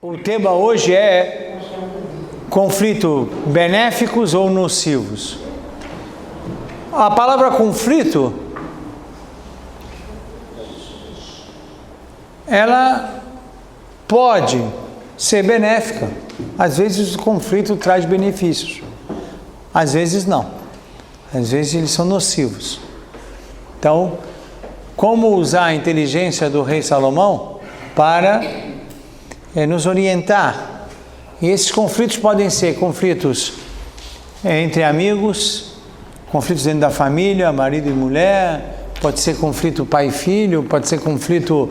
O tema hoje é conflito benéficos ou nocivos. A palavra conflito, ela pode ser benéfica. Às vezes o conflito traz benefícios, às vezes não. Às vezes eles são nocivos. Então, como usar a inteligência do rei Salomão para nos orientar? E esses conflitos podem ser conflitos entre amigos, conflitos dentro da família, marido e mulher, pode ser conflito pai e filho, pode ser conflito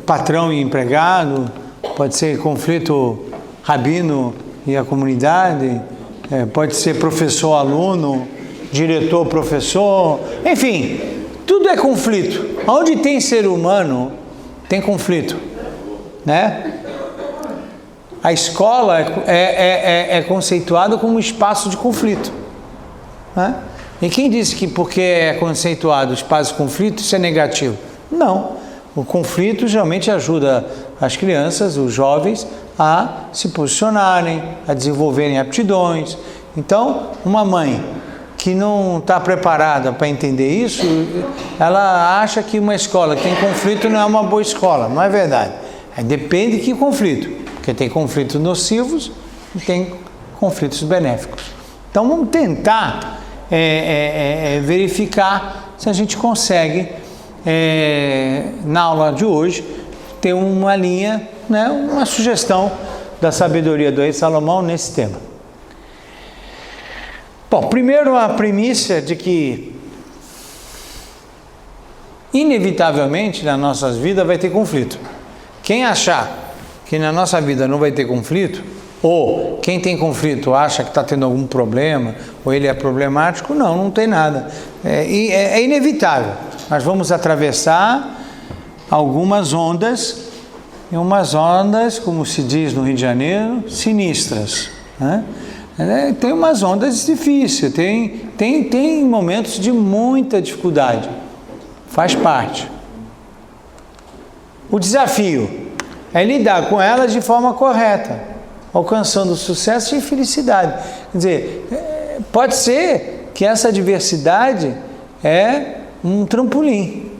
patrão e empregado, pode ser conflito rabino e a comunidade, pode ser professor-aluno, diretor-professor, enfim, tudo é conflito. Onde tem ser humano, tem conflito, né? A escola é conceituada como um espaço de conflito, né? E quem disse que porque é conceituado espaço de conflito, isso é negativo? Não. O conflito geralmente ajuda as crianças, os jovens, a se posicionarem, a desenvolverem aptidões. Então, uma mãe que não está preparada para entender isso, ela acha que uma escola que tem conflito não é uma boa escola. Não é verdade. Depende de que conflito, porque tem conflitos nocivos e tem conflitos benéficos. Então vamos tentar verificar se a gente consegue, na aula de hoje, ter uma linha, né, uma sugestão da sabedoria do rei Salomão nesse tema. Bom, primeiro a premissa de que inevitavelmente na nossas vidas vai ter conflito. Quem achar que na nossa vida não vai ter conflito, ou quem tem conflito acha que está tendo algum problema, ou ele é problemático, não tem nada. É inevitável. Nós vamos atravessar algumas ondas, e umas ondas, como se diz no Rio de Janeiro, sinistras, né? Tem umas ondas difíceis, tem momentos de muita dificuldade, faz parte. O desafio é lidar com elas de forma correta, alcançando sucesso e felicidade. Quer dizer, pode ser que essa adversidade é um trampolim.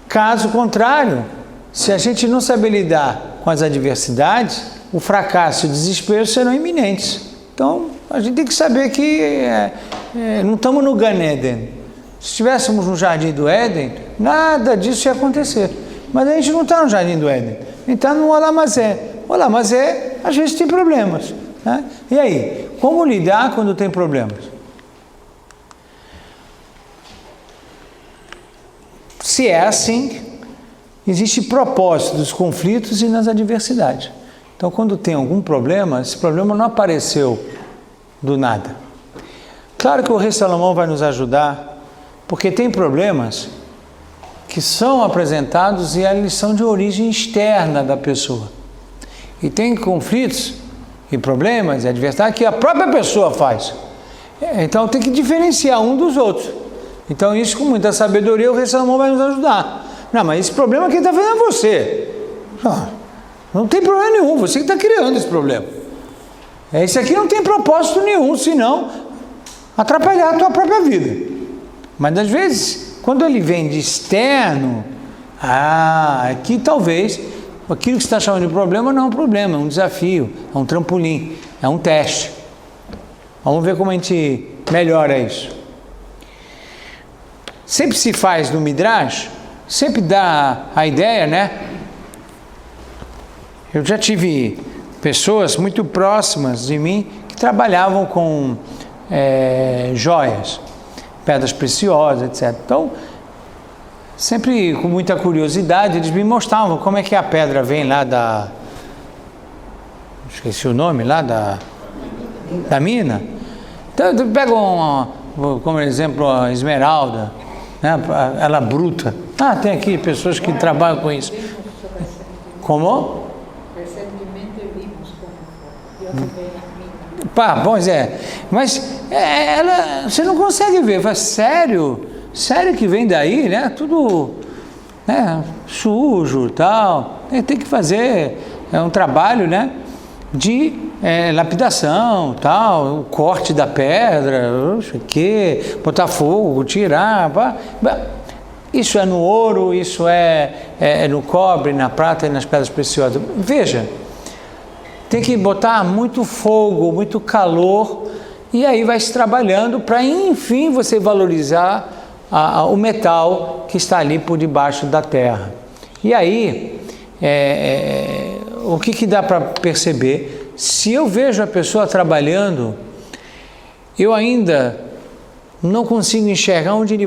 Caso contrário, se a gente não saber lidar com as adversidades, o fracasso e o desespero serão iminentes. Então, a gente tem que saber que não estamos no Gan Eden. Se estivéssemos no Jardim do Éden, nada disso ia acontecer. Mas a gente não está no Jardim do Éden. A gente está no Olamazé. O Olamazé, às vezes, tem problemas, né? E aí, como lidar quando tem problemas? Se é assim, existe propósito dos conflitos e nas adversidades. Então, quando tem algum problema, esse problema não apareceu do nada. Claro que o rei Salomão vai nos ajudar, porque tem problemas que são apresentados e eles são de origem externa da pessoa. E tem conflitos e problemas e adversidades que a própria pessoa faz. Então, tem que diferenciar um dos outros. Então, isso com muita sabedoria o rei Salomão vai nos ajudar. Não, mas esse problema quem está fazendo é você. Não tem problema nenhum, você que está criando esse problema. Esse aqui não tem propósito nenhum, senão atrapalhar a tua própria vida. Mas às vezes, quando ele vem de externo, aqui talvez aquilo que você está chamando de problema não é um problema, é um desafio, é um trampolim, é um teste. Vamos ver como a gente melhora isso. Sempre se faz no Midrash, sempre dá a ideia, né? Eu já tive pessoas muito próximas de mim que trabalhavam com joias, pedras preciosas, etc. Então, sempre com muita curiosidade, eles me mostravam como é que a pedra vem lá esqueci o nome, lá da mina. Então, pega como exemplo, a esmeralda, né? Ela bruta. Tem aqui pessoas que trabalham com isso. Como? Pois mas você não consegue ver, sério que vem daí, né? Tudo, sujo e tal. Tem que fazer um trabalho, né, de lapidação, tal, o corte da pedra, botar fogo, tirar. Isso é no ouro, isso é no cobre, na prata e nas pedras preciosas. Veja, tem que botar muito fogo, muito calor, e aí vai se trabalhando para, enfim, você valorizar o metal que está ali por debaixo da terra. E aí, o que dá para perceber? Se eu vejo a pessoa trabalhando, eu ainda não consigo enxergar onde ele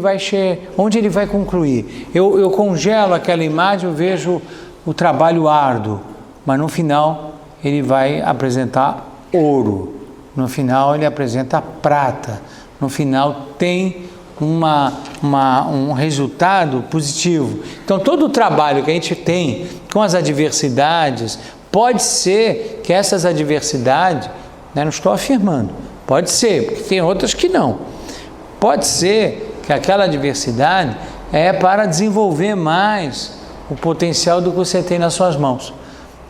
vai concluir. Eu congelo aquela imagem, eu vejo o trabalho árduo, mas no final ele vai apresentar ouro, no final ele apresenta prata, no final tem um resultado positivo. Então todo o trabalho que a gente tem com as adversidades, pode ser que essas adversidades, né, não estou afirmando, pode ser, porque tem outras que não, pode ser que aquela adversidade é para desenvolver mais o potencial do que você tem nas suas mãos.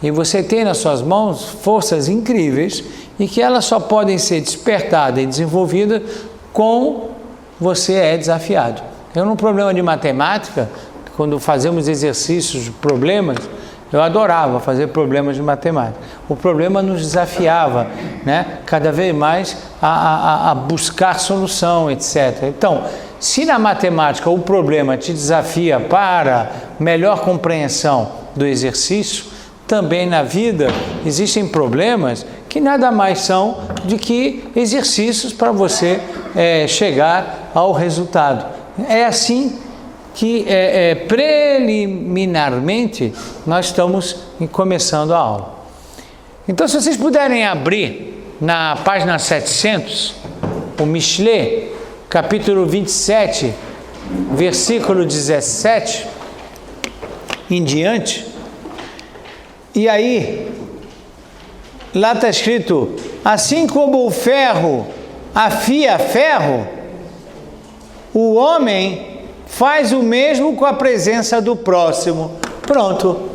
E você tem nas suas mãos forças incríveis e que elas só podem ser despertadas e desenvolvidas com você é desafiado. Eu, num problema de matemática, quando fazemos exercícios, problemas, eu adorava fazer problemas de matemática. O problema nos desafiava, né, cada vez mais a buscar solução, etc. Então, se na matemática o problema te desafia para melhor compreensão do exercício, também na vida existem problemas que nada mais são do que exercícios para você chegar ao resultado. É assim que preliminarmente nós estamos começando a aula. Então, se vocês puderem abrir na página 700, o Michelet, capítulo 27, versículo 17 em diante, e aí, lá está escrito, assim como o ferro afia ferro, o homem faz o mesmo com a presença do próximo. Pronto.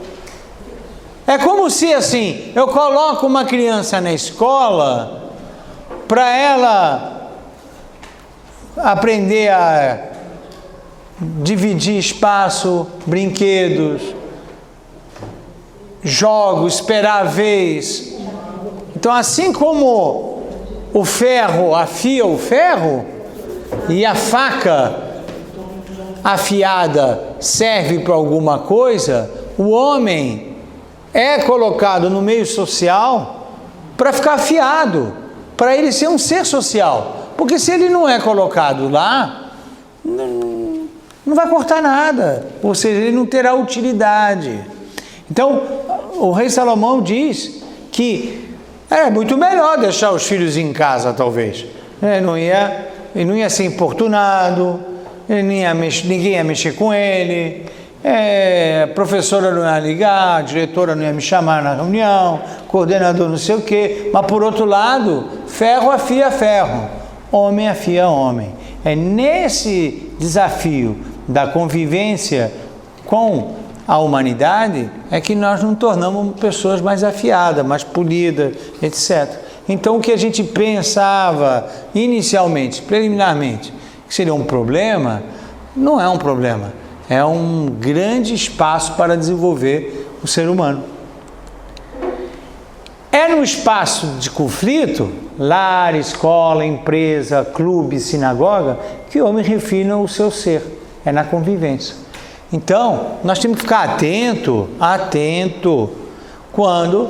É como se, assim, eu coloco uma criança na escola para ela aprender a dividir espaço, brinquedos, jogos, esperar a vez. Então, assim como o ferro afia o ferro e a faca afiada serve para alguma coisa, o homem é colocado no meio social para ficar afiado, para ele ser um ser social. Porque se ele não é colocado lá, não vai cortar nada, ou seja, ele não terá utilidade. Então, o rei Salomão diz que é muito melhor deixar os filhos em casa, talvez. Ele não ia ser importunado, ninguém ia mexer com ele, a professora não ia ligar, a diretora não ia me chamar na reunião, coordenador não sei o quê. Mas, por outro lado, ferro afia ferro, homem afia homem. É nesse desafio da convivência com a humanidade é que nós nos tornamos pessoas mais afiadas, mais polidas, etc. Então, o que a gente pensava inicialmente, preliminarmente, que seria um problema, não é um problema. É um grande espaço para desenvolver o ser humano. É no espaço de conflito, lar, escola, empresa, clube, sinagoga, que o homem refina o seu ser. É na convivência. Então, nós temos que ficar atento quando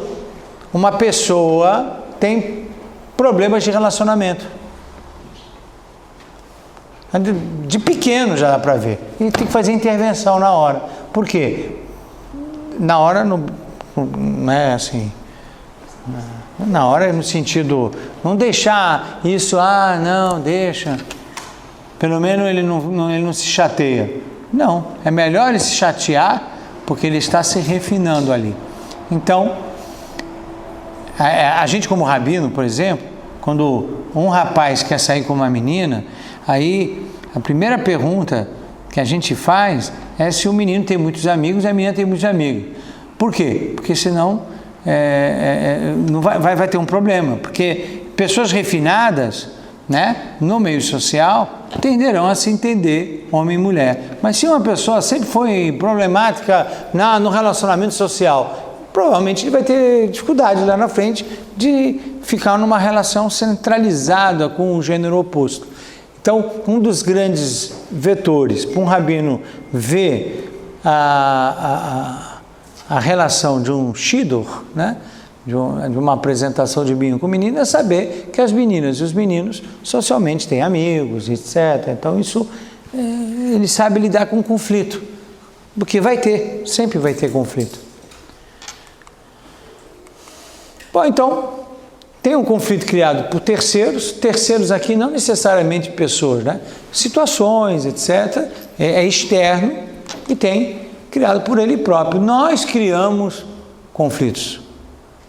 uma pessoa tem problemas de relacionamento. De pequeno já dá para ver. E tem que fazer intervenção na hora. Por quê? Na hora não é assim. Na hora no sentido, não deixar isso, não, deixa. Pelo menos ele não se chateia. Não, é melhor ele se chatear, porque ele está se refinando ali. Então, a gente como rabino, por exemplo, quando um rapaz quer sair com uma menina, aí a primeira pergunta que que a gente faz é se o menino tem muitos amigos e a menina tem muitos amigos. Por quê? Porque senão não vai ter um problema. Porque pessoas refinadas, né, no meio social, tenderão a se entender homem e mulher. Mas se uma pessoa sempre foi problemática no relacionamento social, provavelmente ele vai ter dificuldade lá na frente de ficar numa relação centralizada com o gênero oposto. Então, um dos grandes vetores para um rabino ver a relação de um shidduch, né, de uma apresentação de menino com menina, é saber que as meninas e os meninos socialmente têm amigos, etc. Então, isso ele sabe lidar com conflito, porque sempre vai ter conflito. Bom, então, tem um conflito criado por terceiros aqui não necessariamente pessoas, né? Situações, etc. É externo e tem criado por ele próprio. Nós criamos conflitos.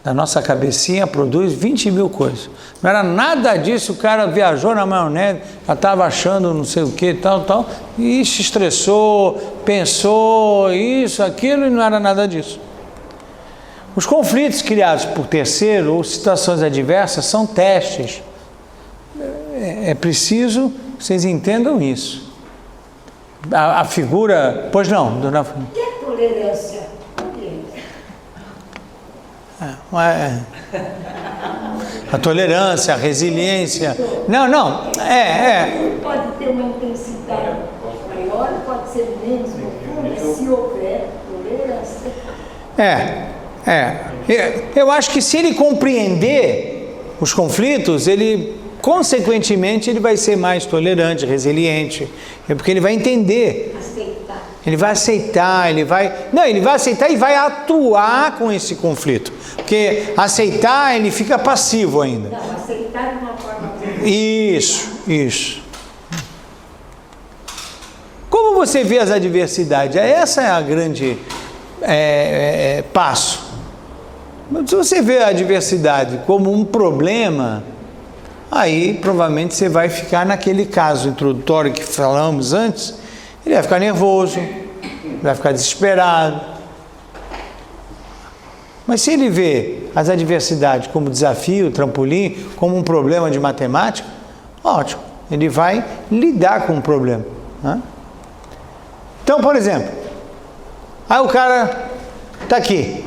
Da nossa cabecinha produz 20 mil coisas. Não era nada disso, o cara viajou na maionese, já estava achando não sei o que, tal, e se estressou, pensou, isso, aquilo, e não era nada disso. Os conflitos criados por terceiro ou situações adversas são testes. É preciso que vocês entendam isso. A figura... Pois não, dona... O que é tolerância? A tolerância, a resiliência... Não. Pode ter uma intensidade maior, pode ser menos profunda, se houver tolerância. Eu acho que se ele compreender os conflitos, consequentemente, ele vai ser mais tolerante, resiliente, porque ele vai entender. Ele vai aceitar, ele vai aceitar e vai atuar com esse conflito. Porque aceitar, ele fica passivo ainda. Não, aceitar de uma forma... Isso. Como você vê as adversidades? Essa é a grande passo. Se você vê a adversidade como um problema, aí provavelmente você vai ficar naquele caso introdutório que falamos antes, ele vai ficar nervoso, vai ficar desesperado. Mas se ele vê as adversidades como desafio, trampolim, como um problema de matemática, ótimo, ele vai lidar com o problema, né? Então, por exemplo, aí o cara está aqui,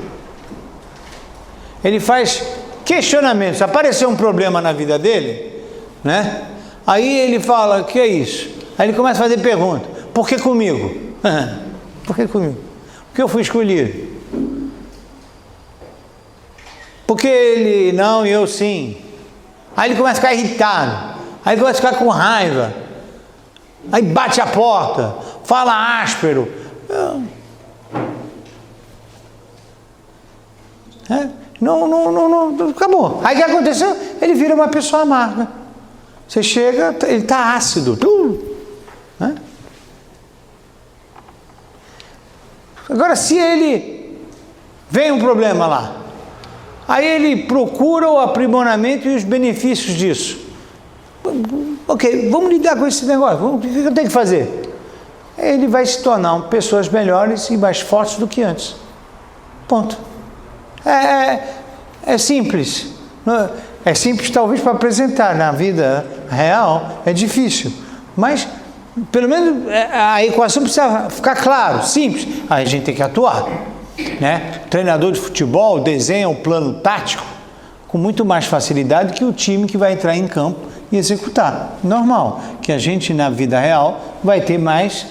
ele faz questionamentos, apareceu um problema na vida dele, né? Aí ele fala, o que é isso? Aí ele começa a fazer pergunta, por que comigo? Por que comigo? Porque eu fui escolhido. Porque ele não e eu sim. Aí ele começa a ficar irritado, aí ele começa a ficar com raiva, aí bate a porta, fala áspero. Não, acabou. Aí o que aconteceu? Ele vira uma pessoa amarga. Você chega, ele está ácido. Né? Agora, se ele vem um problema lá, aí ele procura o aprimoramento e os benefícios disso. Ok, vamos lidar com esse negócio. O que eu tenho que fazer? Ele vai se tornar pessoas melhores e mais fortes do que antes. Ponto. É simples. É simples talvez para apresentar. Na vida real é difícil. Mas, pelo menos, a equação precisa ficar claro, simples. Aí a gente tem que atuar. Né? O treinador de futebol desenha um plano tático com muito mais facilidade que o time que vai entrar em campo e executar. Normal, que a gente na vida real vai ter mais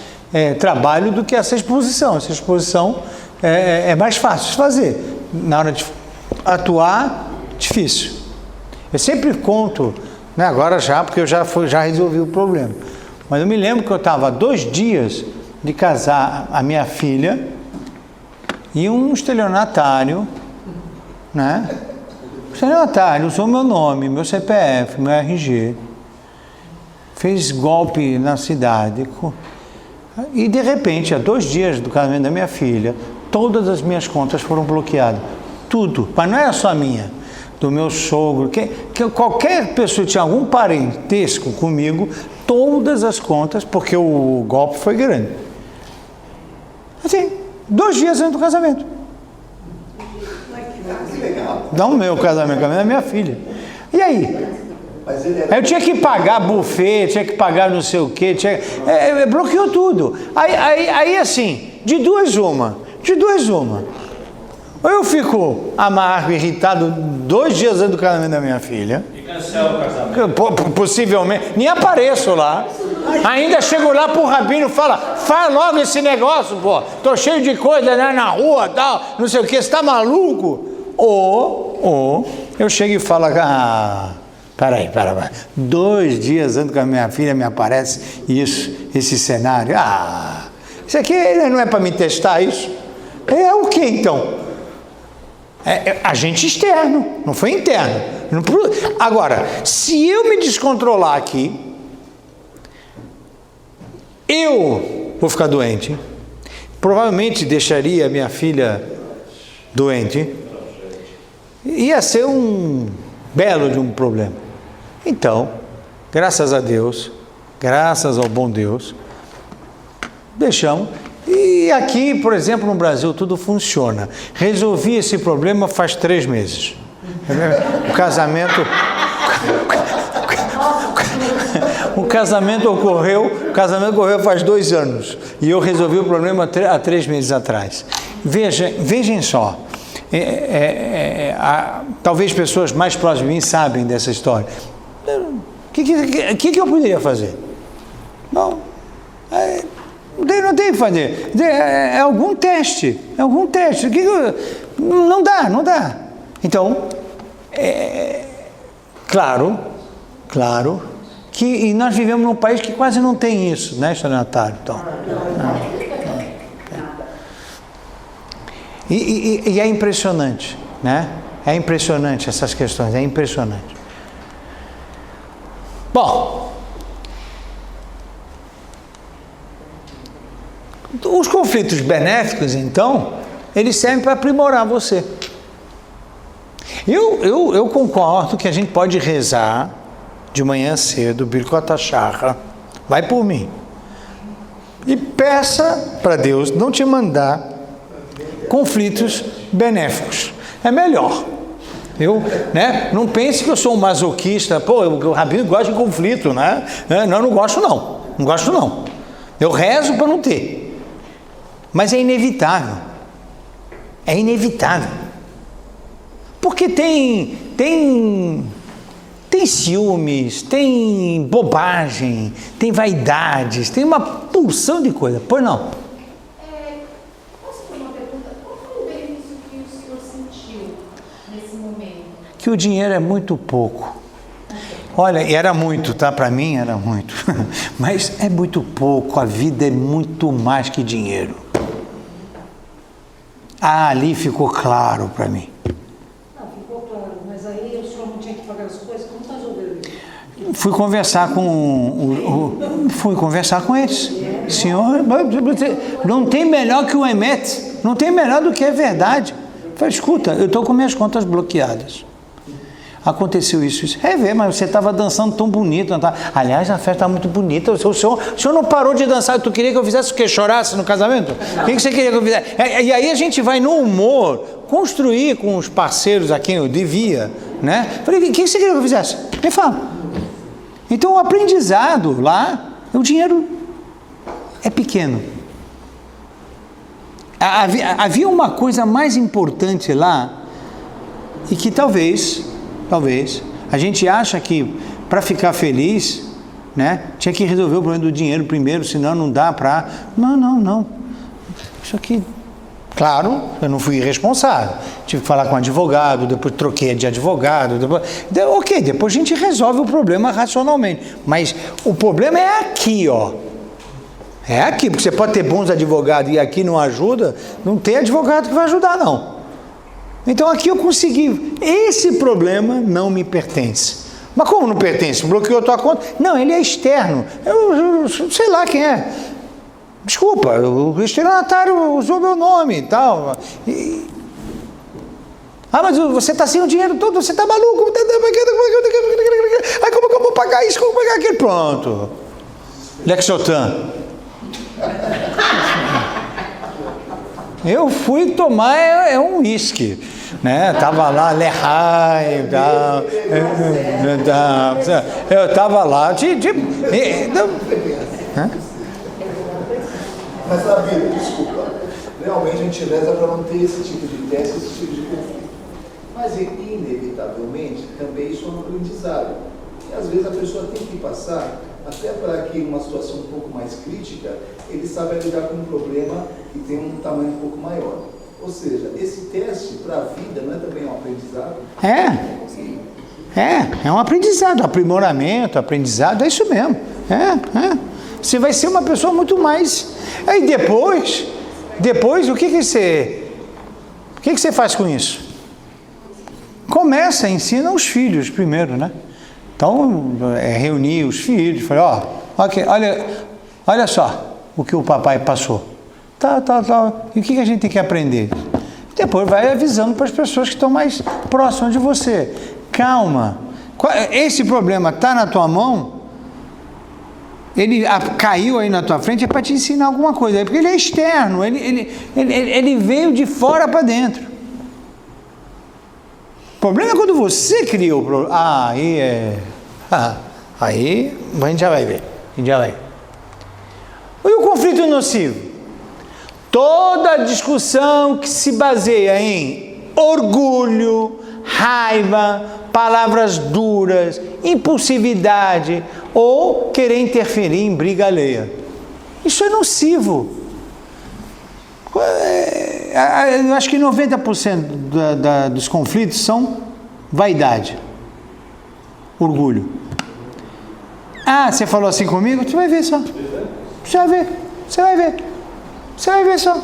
trabalho do que essa exposição. Essa exposição é mais fácil de fazer. Na hora de atuar, difícil. Eu sempre conto, né, agora já, porque eu já resolvi o problema. Mas eu me lembro que eu estava 2 dias de casar a minha filha e um estelionatário, né? O estelionatário usou meu nome, meu CPF, meu RG, fez golpe na cidade. E de repente, há 2 dias do casamento da minha filha, todas as minhas contas foram bloqueadas. Tudo, mas não era só a minha. do meu sogro, que qualquer pessoa que tinha algum parentesco comigo, todas as contas, porque o golpe foi grande. Assim, 2 dias antes do casamento. Não o meu casamento, da minha filha. E aí? Eu tinha que pagar buffet, tinha que pagar não sei o quê, bloqueou tudo. Aí assim, de duas uma. Ou eu fico amargo, irritado 2 dias antes do casamento da minha filha. E cancela o casamento. Possivelmente, nem apareço lá. Ainda chego lá pro rabino, faz logo esse negócio, pô. Tô cheio de coisa, né, na rua, tal, não sei o que, você tá maluco? Ou eu chego e falo, peraí. 2 dias antes que a minha filha me aparece esse cenário. Isso aqui não é para me testar isso? É o que então? É agente externo, não foi interno. Agora, se eu me descontrolar aqui, eu vou ficar doente, provavelmente deixaria a minha filha doente, ia ser um belo de um problema. Então, graças a Deus, graças ao bom Deus, deixamos. E aqui, por exemplo, no Brasil, tudo funciona. Resolvi esse problema faz 3 meses. O casamento ocorreu faz 2 anos. E eu resolvi o problema há 3 meses atrás. Vejam só. Talvez pessoas mais próximas de mim sabem dessa história. O que eu poderia fazer? Não tem que fazer. É algum teste. Não dá. Então, claro que nós vivemos num país que quase não tem isso, né, estelionatário? Então, e é impressionante, né? É impressionante essas questões, é impressionante. Bom, os conflitos benéficos, então, eles servem para aprimorar você. Eu concordo que a gente pode rezar de manhã cedo, Birkot HaShachar, vai por mim, e peça para Deus não te mandar conflitos benéficos. É melhor. Não pense que eu sou um masoquista. O rabino gosta de conflito, né? Não gosto não. Eu rezo para não ter. Mas é inevitável. Porque tem ciúmes, tem bobagem, tem vaidades, tem uma porção de coisa. Pois não? Posso fazer uma pergunta? Qual foi o benefício que o senhor sentiu nesse momento? Que o dinheiro é muito pouco. Olha, era muito, tá? Para mim era muito. Mas é muito pouco, a vida é muito mais que dinheiro. Ali ficou claro para mim. Não, ficou claro, mas aí o senhor não tinha que pagar as coisas, como está resolvendo isso? Fui conversar com eles. Senhor, não tem melhor que o Emet, não tem melhor do que a verdade. Falei, escuta, eu estou com minhas contas bloqueadas. Aconteceu isso. Mas você estava dançando tão bonito. Não tá? Aliás, a festa está muito bonita. O senhor não parou de dançar. Tu queria que eu fizesse o quê? Chorasse no casamento? O que você queria que eu fizesse? E aí a gente vai no humor construir com os parceiros a quem eu devia, né? Falei, o que você queria que eu fizesse? Me fala. Então o aprendizado lá, o dinheiro é pequeno. Havia uma coisa mais importante lá e que talvez, a gente acha que para ficar feliz, né, tinha que resolver o problema do dinheiro primeiro, senão não dá para... Não. Isso aqui, claro, eu não fui irresponsável. Tive que falar com o advogado, depois troquei de advogado, depois a gente resolve o problema racionalmente. Mas o problema é aqui, ó. É aqui, porque você pode ter bons advogados e aqui não ajuda, não tem advogado que vai ajudar, não. Então aqui eu consegui. Esse problema não me pertence. Mas como não pertence? Bloqueou a tua conta? Não, ele é externo. Eu sei lá quem é. Desculpa, o estelionatário usou meu nome e tal. Ah, mas você está sem o dinheiro todo, você está maluco. Aí como que eu vou pagar isso, como pagar aquilo? Pronto. Lexotan. Eu fui tomar um uísque, né? Tava lá, Lehigh, eu tava lá, Mas, Davi, desculpa, realmente a gente reza para não ter esse tipo de teste, esse tipo de conflito. Mas, inevitavelmente, também isso é um aprendizado. E, às vezes, a pessoa tem que passar, até para que uma situação um pouco mais crítica, ele saiba lidar com um problema que tem um tamanho um pouco maior. Ou seja, esse teste para a vida não é também um aprendizado? É um aprendizado, aprimoramento, aprendizado, é isso mesmo. Você vai ser uma pessoa muito mais. Aí depois o que você faz com isso? Ensina os filhos primeiro, né? Então, reunir os filhos, falar, olha só o que o papai passou. E o que a gente tem que aprender? Depois vai avisando para as pessoas que estão mais próximas de você. Calma. Esse problema está na tua mão, ele caiu aí na tua frente, é para te ensinar alguma coisa. Porque ele é externo, ele veio de fora para dentro. O problema é quando você criou o problema. Aí a gente já vai ver. E o conflito nocivo? Toda discussão que se baseia em orgulho, raiva, palavras duras, impulsividade ou querer interferir em briga alheia. Isso é nocivo. Eu acho que 90% dos conflitos são vaidade, orgulho. Você falou assim comigo? Você vai ver só. Você vai ver só.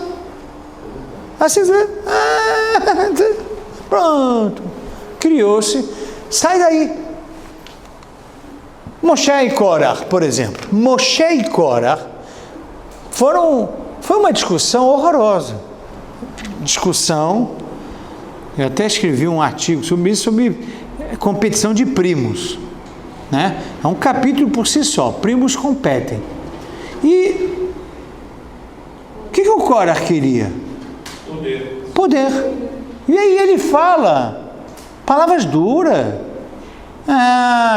Assim, pronto. Criou-se. Sai daí. Moshe e Korah, por exemplo. Moshe e Korah foi uma discussão horrorosa. Eu até escrevi um artigo sobre isso, sobre competição de primos. Né? É um capítulo por si só. Primos competem. E o que o Korah queria? Poder. E aí ele fala palavras duras.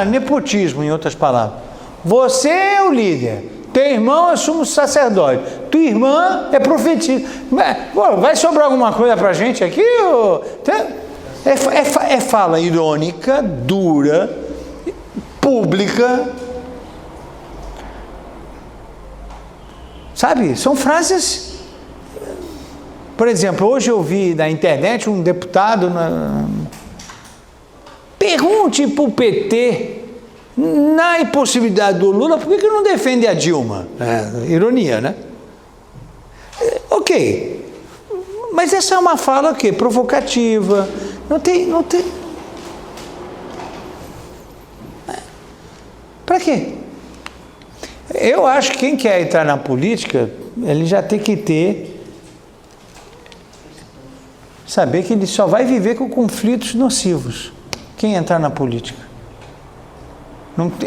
Nepotismo, em outras palavras. Você é o líder. Teu irmão é sumo sacerdote. Tua irmã é profetisa. Vai sobrar alguma coisa pra gente aqui? É fala irônica, dura, pública. Sabe? São frases. Por exemplo, hoje eu vi na internet um deputado. Pergunte para o PT, na impossibilidade do Lula, por que não defende a Dilma? Ironia, né? Ok. Mas essa é uma fala provocativa. Não tem. Para quê? Eu acho que quem quer entrar na política, ele já tem que saber que ele só vai viver com conflitos nocivos. Quem entrar na política?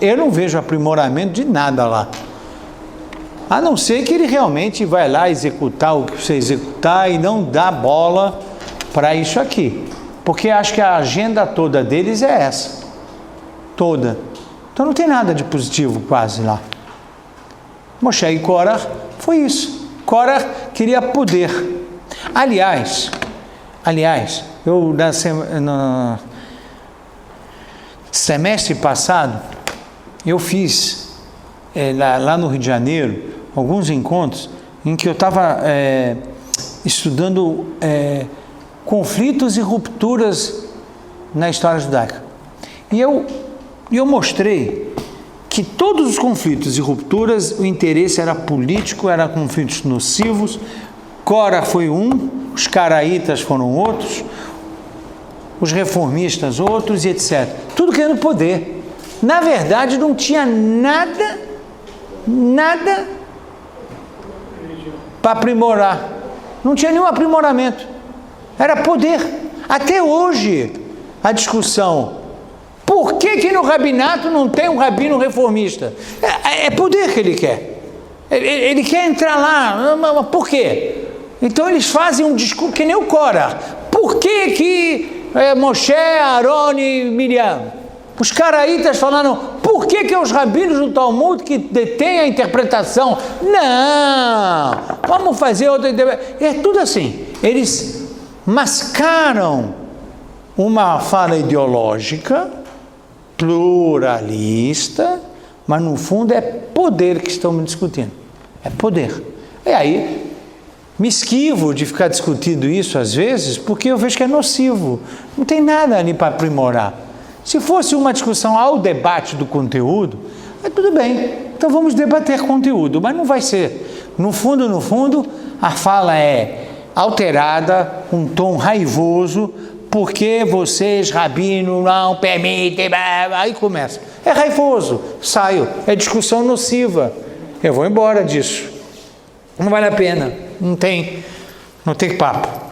Eu não vejo aprimoramento de nada lá. A não ser que ele realmente vai lá executar o que você executar e não dá bola para isso aqui. Porque acho que a agenda toda deles é essa. Toda. Então não tem nada de positivo quase lá. Moshe e Korah foi isso. Korah queria poder. Aliás, eu no semestre passado, eu fiz lá no Rio de Janeiro alguns encontros em que eu estava estudando conflitos e rupturas na história judaica. E eu mostrei que todos os conflitos e rupturas, o interesse era político, eram conflitos nocivos. Korah foi um, os caraítas foram outros, os reformistas outros e etc. Tudo querendo poder. Na verdade, não tinha nada para aprimorar. Não tinha nenhum aprimoramento. Era poder. Até hoje, a discussão, por que no rabinato não tem um rabino reformista? É poder que ele quer. Ele quer entrar lá, mas por quê? Então eles fazem um discurso que nem o Cora. Por que Moshe, Aaron e Miriam? Os caraítas falaram, por que os rabinos do Talmud que detêm a interpretação? Não, vamos fazer outra interpretação. É tudo assim. Eles mascaram uma fala ideológica, pluralista, mas no fundo é poder que estamos discutindo. É poder. E aí, me esquivo de ficar discutindo isso às vezes, porque eu vejo que é nocivo. Não tem nada ali para aprimorar. Se fosse uma discussão ao debate do conteúdo, tudo bem, então vamos debater conteúdo, mas não vai ser. No fundo, a fala é alterada, um tom raivoso, porque vocês, rabino, não permitem, aí começa. É raivoso, saio, é discussão nociva, eu vou embora disso. Não vale a pena, não tem papo.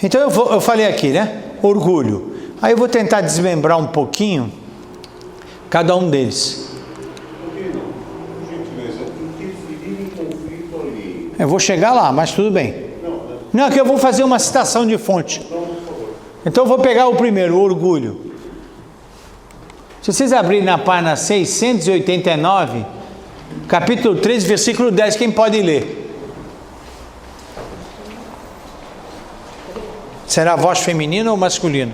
Então eu falei aqui, né? Orgulho. Aí eu vou tentar desmembrar um pouquinho cada um deles. Eu vou chegar lá, mas tudo bem. Não, é que eu vou fazer uma citação de fonte. Então eu vou pegar o primeiro, o orgulho. Se vocês abrirem na página 689, capítulo 3, versículo 10, quem pode ler? Será a voz feminina ou masculina?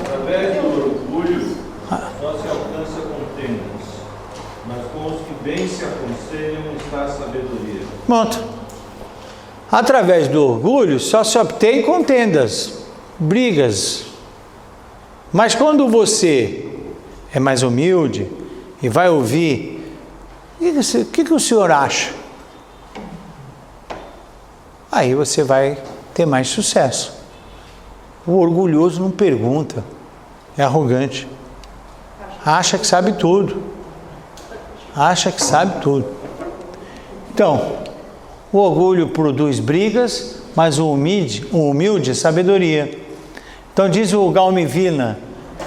Através do orgulho, não se alcança contendas, mas com os que bem se aconselham está a sabedoria. Pronto. Através do orgulho só se obtém contendas, brigas. Mas quando você é mais humilde e vai ouvir, o que o senhor acha? Aí você vai ter mais sucesso. O orgulhoso não pergunta, é arrogante. Acha que sabe tudo. Acha que sabe tudo. Então, o orgulho produz brigas, mas o humilde é sabedoria. Então diz o Gaon Vilna,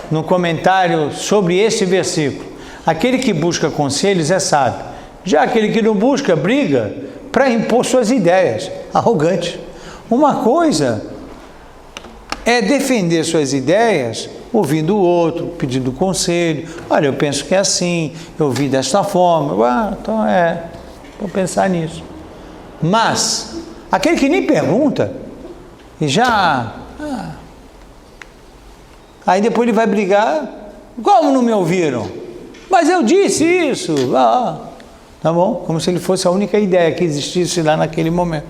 no comentário sobre este versículo, aquele que busca conselhos é sábio. Já aquele que não busca briga para impor suas ideias, arrogante. Uma coisa é defender suas ideias ouvindo o outro, pedindo conselho. Olha, eu penso que é assim, eu vi desta forma. Então vou pensar nisso. Mas aquele que nem pergunta e já... aí depois ele vai brigar. Como não me ouviram? Mas eu disse isso. Tá bom? Como se ele fosse a única ideia que existisse lá naquele momento.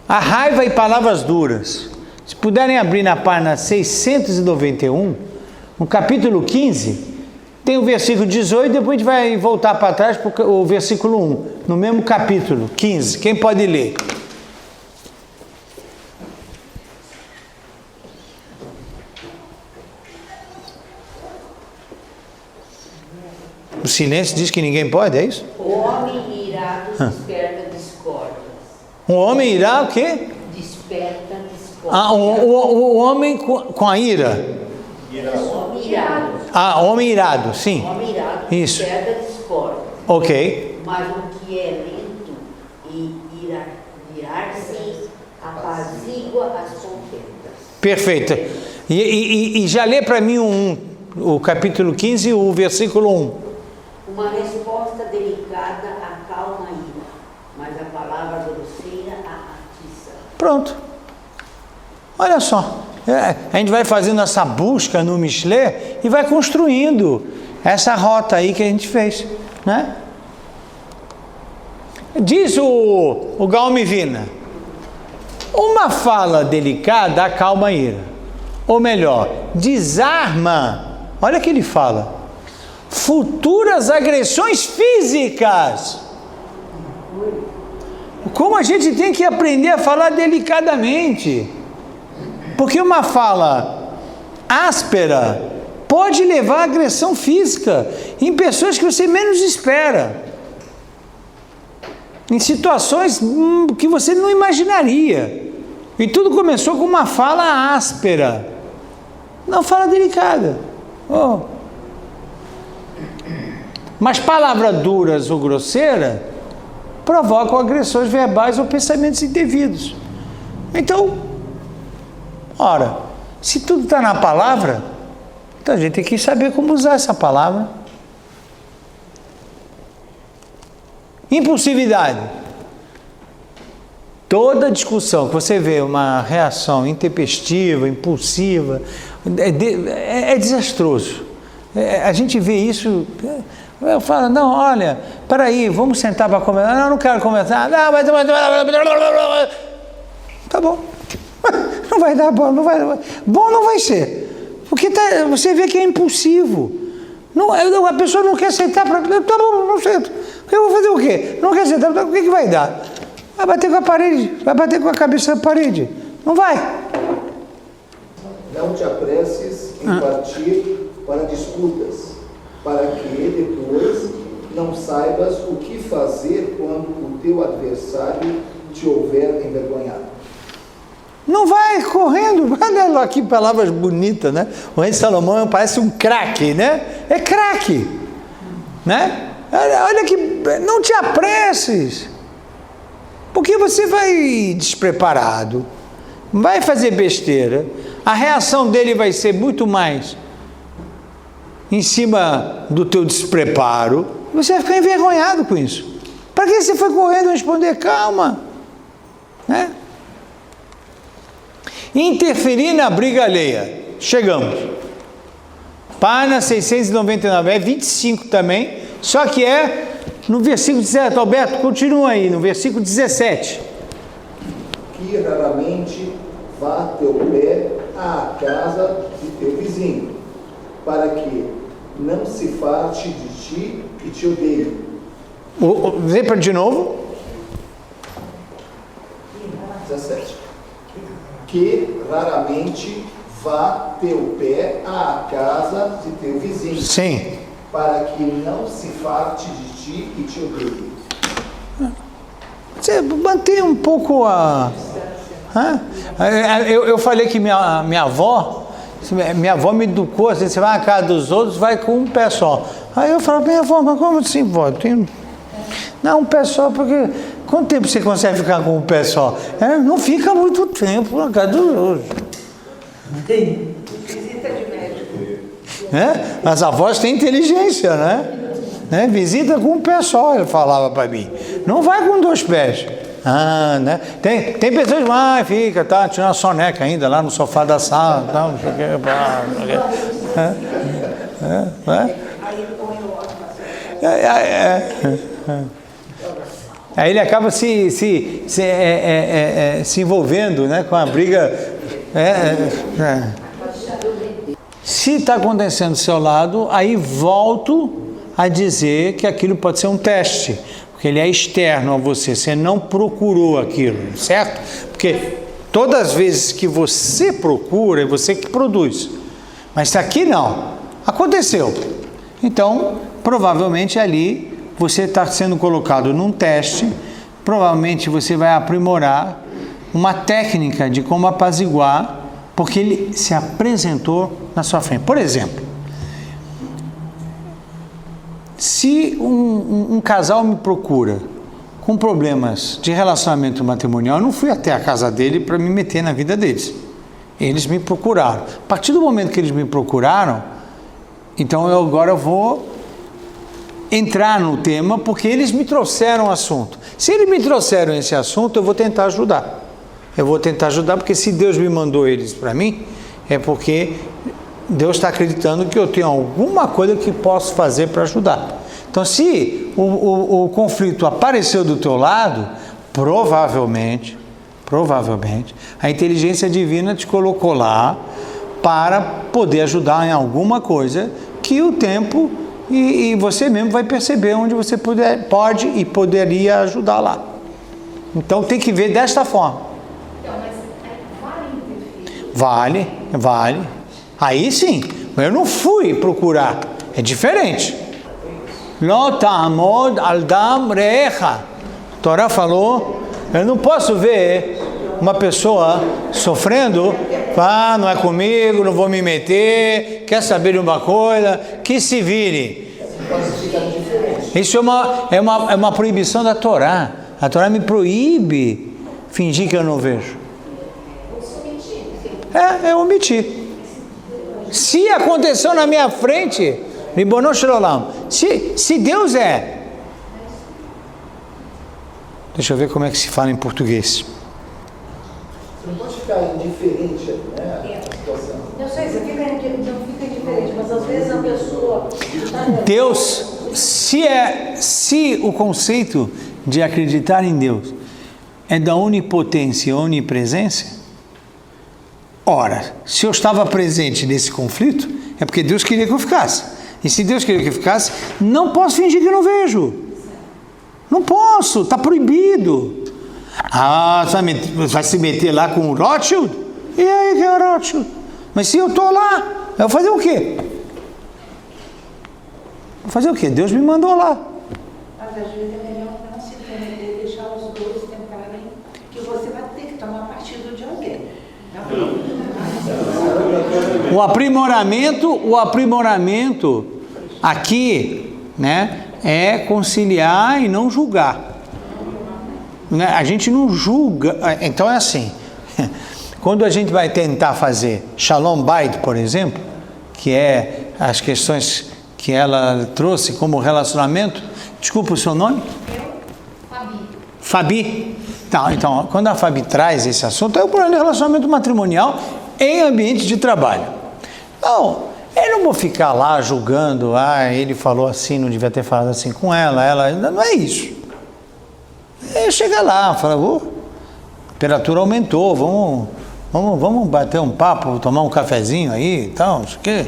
A raiva e palavras duras. Se puderem abrir na página 691, no capítulo 15, tem o versículo 18, depois a gente vai voltar para trás para o versículo 1, no mesmo capítulo 15. Quem pode ler? O silêncio diz que ninguém pode, é isso? O homem irado desperta discórdias. Um homem irá o quê? Desperta discórdias. O homem com a ira. Homem irado. Homem irado, sim. Homem irado Isso. desperta discórdias. Ok. Mas o que é lento e irar-se apazigua as contendas. Perfeito. E já lê para mim o capítulo 15, o versículo 1. Uma resposta delicada acalma a ira, mas a palavra grosseira a atiça. Pronto. Olha só. A gente vai fazendo essa busca no Michelet e vai construindo essa rota aí que a gente fez, né? Diz o Gaon Vilna, uma fala delicada acalma a ira. Ou melhor, desarma. Olha o que ele fala. Futuras agressões físicas. Como a gente tem que aprender a falar delicadamente. Porque uma fala áspera pode levar à agressão física em pessoas que você menos espera, em situações que você não imaginaria. E tudo começou com uma fala áspera, não fala delicada. Oh. Mas palavras duras ou grosseiras provocam agressões verbais ou pensamentos indevidos. Então, ora, se tudo está na palavra, então a gente tem que saber como usar essa palavra. Impulsividade. Toda discussão que você vê uma reação intempestiva, impulsiva, é desastroso. A gente vê isso. Eu falo, não, olha, peraí, vamos sentar para conversar. Não, não quero conversar. Não, mas... Tá bom. Não vai dar bom, não vai. Bom não vai ser. Porque você vê que é impulsivo. Não, a pessoa não quer sentar para... Tá bom, não sento. Eu vou fazer o quê? Não quer sentar, o que vai dar? Vai bater com a parede, vai bater com a cabeça na parede. Não vai. Não te apresses em partir para disputas, para que depois não saibas o que fazer quando o teu adversário te houver envergonhado. Não vai correndo. Olha lá que palavras bonitas, né? O rei Salomão parece um craque, né? É craque, né? Olha que... Não te apresses. Porque você vai despreparado, vai fazer besteira, a reação dele vai ser muito mais em cima do teu despreparo, você vai ficar envergonhado com isso. Para que você foi correndo responder? Calma, né? Interferir na briga alheia. Chegamos. Página 699, é 25 também, só que é no versículo 17, Alberto, continua aí, no versículo 17. Que raramente vá teu pé à casa de teu vizinho, para que não se farte de ti e te odeie. Vê para de novo. 17. Que raramente vá teu pé à casa de teu vizinho. Sim. Para que não se farte de ti e te odeie. Você mantém um pouco a... Eu falei que minha avó me educou assim, você vai na casa dos outros, vai com um pé só. Aí eu falo, minha avó, mas como assim, vó? Não, um pé só, porque... Quanto tempo você consegue ficar com um pé só? Não fica muito tempo na casa dos outros. Tem visita de médico. As avós têm inteligência, né? Visita com um pé só, ele falava para mim. Não vai com 2 pés. Né? Tem pessoas que fica, tá? Tinha uma soneca ainda lá no sofá da sala, tá? Não sei o que. Aí ele acaba se envolvendo, né, com a briga. Se está acontecendo do seu lado, aí volto a dizer que aquilo pode ser um teste, porque ele é externo a você, você não procurou aquilo, certo? Porque todas as vezes que você procura, é você que produz. Mas aqui não, aconteceu. Então, provavelmente ali você está sendo colocado num teste, provavelmente você vai aprimorar uma técnica de como apaziguar, porque ele se apresentou na sua frente. Por exemplo, se um casal me procura com problemas de relacionamento matrimonial, eu não fui até a casa dele para me meter na vida deles. Eles me procuraram. A partir do momento que eles me procuraram, então agora eu vou entrar no tema, porque eles me trouxeram o assunto. Se eles me trouxeram esse assunto, eu vou tentar ajudar. Eu vou tentar ajudar, porque se Deus me mandou eles para mim, é porque Deus está acreditando que eu tenho alguma coisa que posso fazer para ajudar. Então, se o conflito apareceu do teu lado, provavelmente, a inteligência divina te colocou lá para poder ajudar em alguma coisa que o tempo e você mesmo vai perceber onde você pode e poderia ajudar lá. Então, tem que ver desta forma. Então, mas vale interferir? Vale. Aí sim, eu não fui procurar, é diferente. Lo ta'amod al dam re'echa. A Torá falou, eu não posso ver uma pessoa sofrendo, não é comigo, não vou me meter, quer saber de uma coisa, que se vire. Isso é uma proibição da Torá. A Torá me proíbe fingir que eu não vejo. É omitir. Se aconteceu na minha frente, Ribono Shel Olam, se Deus é... Deixa eu ver como é que se fala em português. Você não pode ficar indiferente, né, à situação. Não sei, você não fica indiferente, mas às vezes a pessoa... Deus, se o conceito de acreditar em Deus é da onipotência e onipresença, ora, se eu estava presente nesse conflito, é porque Deus queria que eu ficasse. E se Deus queria que eu ficasse, não posso fingir que eu não vejo. Não posso, está proibido. Vai se meter lá com o Rothschild? E aí, que é o Rothschild? Mas se eu estou lá, eu vou fazer o quê? Vou fazer o quê? Deus me mandou lá. Mas às vezes é melhor não se permitir, deixar os dois tentarem, que você vai ter que tomar partido de alguém. O aprimoramento aqui, né, é conciliar e não julgar. A gente não julga, então é assim, quando a gente vai tentar fazer Shalom Bait, por exemplo, que é as questões que ela trouxe como relacionamento, desculpa o seu nome? Fabi. Tá, então, quando a Fabi traz esse assunto, é o problema de relacionamento matrimonial em ambiente de trabalho. Não, eu não vou ficar lá julgando, ele falou assim, não devia ter falado assim com ela, não é isso. Chega lá, fala, a temperatura aumentou, vamos bater um papo, tomar um cafezinho aí e tal, não sei o quê.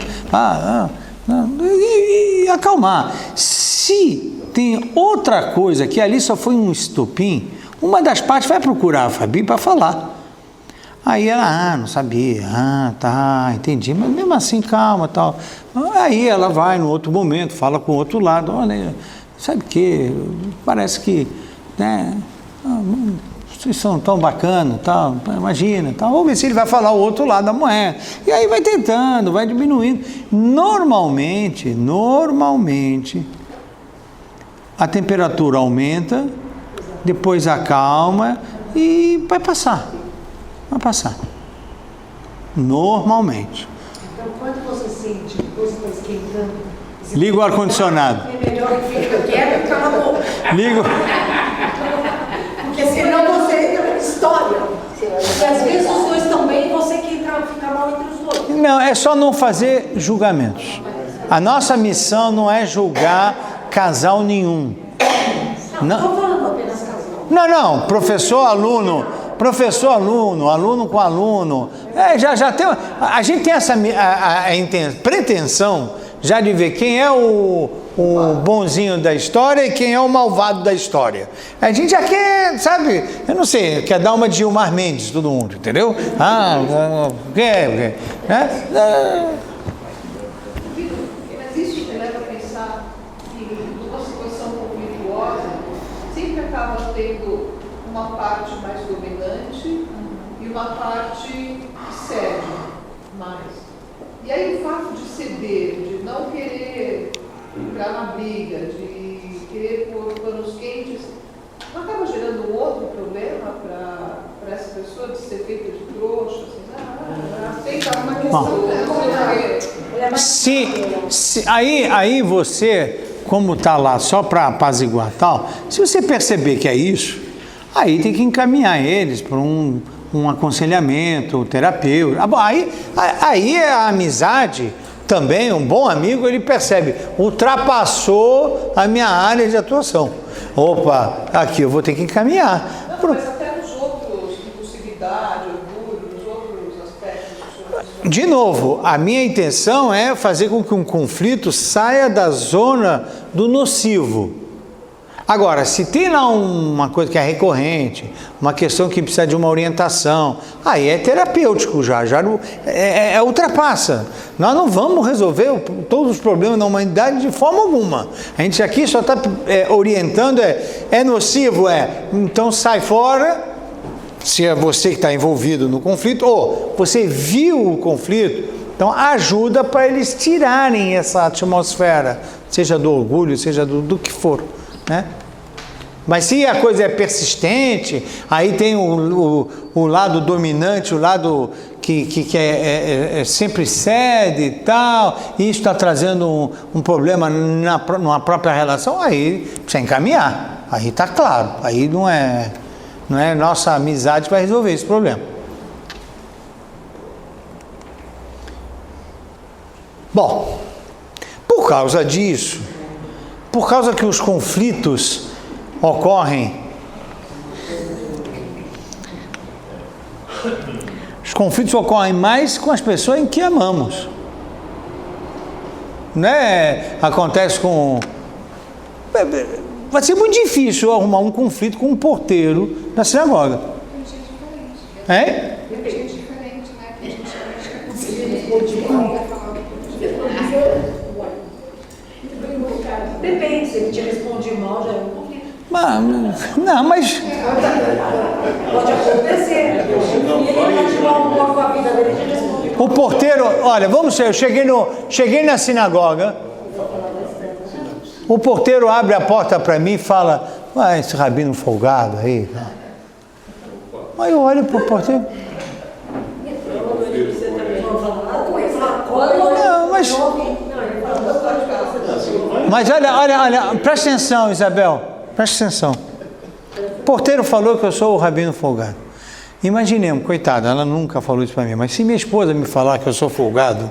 E acalmar. Se tem outra coisa que ali só foi um estopim, uma das partes vai procurar a Fabi para falar. Aí ela, não sabia, tá, entendi, mas mesmo assim, calma, tal. Aí ela vai no outro momento, fala com o outro lado, olha, sabe o que, parece que, né, vocês são tão bacanas, tal, imagina, tal, vamos ver se ele vai falar o outro lado da moeda. E aí vai tentando, vai diminuindo. Normalmente, a temperatura aumenta, depois acalma e vai passar. Normalmente. Então, quando você sente que você está esquentando... Liga o ar-condicionado. É melhor que fica quieto e cala a boca. Liga. Porque senão você entra na história. E às vezes os dois estão bem e você que fica mal entre os dois. Não, é só não fazer julgamentos. A nossa missão não é julgar casal nenhum. Não estou falando apenas casal. Não, professor, aluno com aluno. Já tem, a gente tem essa pretensão já de ver quem é o bonzinho da história e quem é o malvado da história. A gente já quer, sabe, eu não sei, quer dar uma de Gilmar Mendes, todo mundo, entendeu? Mas isso me leva a pensar que numa situação conflituosa sempre acaba tendo uma parte mais dominante e uma parte que cede mais. E aí o fato de ceder, de não querer entrar na briga, de querer pôr panos quentes, não acaba gerando um outro problema para essa pessoa de ser feita de trouxa, assim, aceita uma questão. Aí você, como está lá só para apaziguar tal, se você perceber que é isso, aí tem que encaminhar eles para um aconselhamento terapêutico. Aí a amizade também, um bom amigo, ele percebe, ultrapassou a minha área de atuação. Opa, aqui eu vou ter que encaminhar. Não, mas até nos outros, impulsividade, orgulho, nos outros aspectos. De novo, a minha intenção é fazer com que um conflito saia da zona do nocivo. Agora, se tem lá uma coisa que é recorrente, uma questão que precisa de uma orientação, aí é terapêutico já ultrapassa. Nós não vamos resolver todos os problemas da humanidade de forma alguma. A gente aqui só está orientando, é nocivo, então sai fora, se é você que está envolvido no conflito, ou você viu o conflito, então ajuda para eles tirarem essa atmosfera, seja do orgulho, seja do que for, né? Mas se a coisa é persistente, aí tem o lado dominante, o lado que sempre cede e tal, e isso está trazendo um problema numa própria relação, aí precisa encaminhar, aí está claro, aí não é nossa amizade que vai resolver esse problema. Bom, por causa disso, por causa que os conflitos ocorrem, os conflitos ocorrem mais com as pessoas em que amamos, né? Acontece com... Vai ser muito difícil arrumar um conflito com um porteiro da sinagoga. É? Depende, se ele te responde mal, já é um conflito. Não, mas... Pode acontecer. E ele continuar um pouco com a vida dele, ele responde. O porteiro, olha, eu cheguei na sinagoga, o porteiro abre a porta para mim e fala, esse rabino folgado aí. Aí eu olho para o porteiro. Não, mas olha, presta atenção, Isabel, presta atenção. O porteiro falou que eu sou o rabino folgado. Imaginemos, coitada, ela nunca falou isso para mim, mas se minha esposa me falar que eu sou folgado,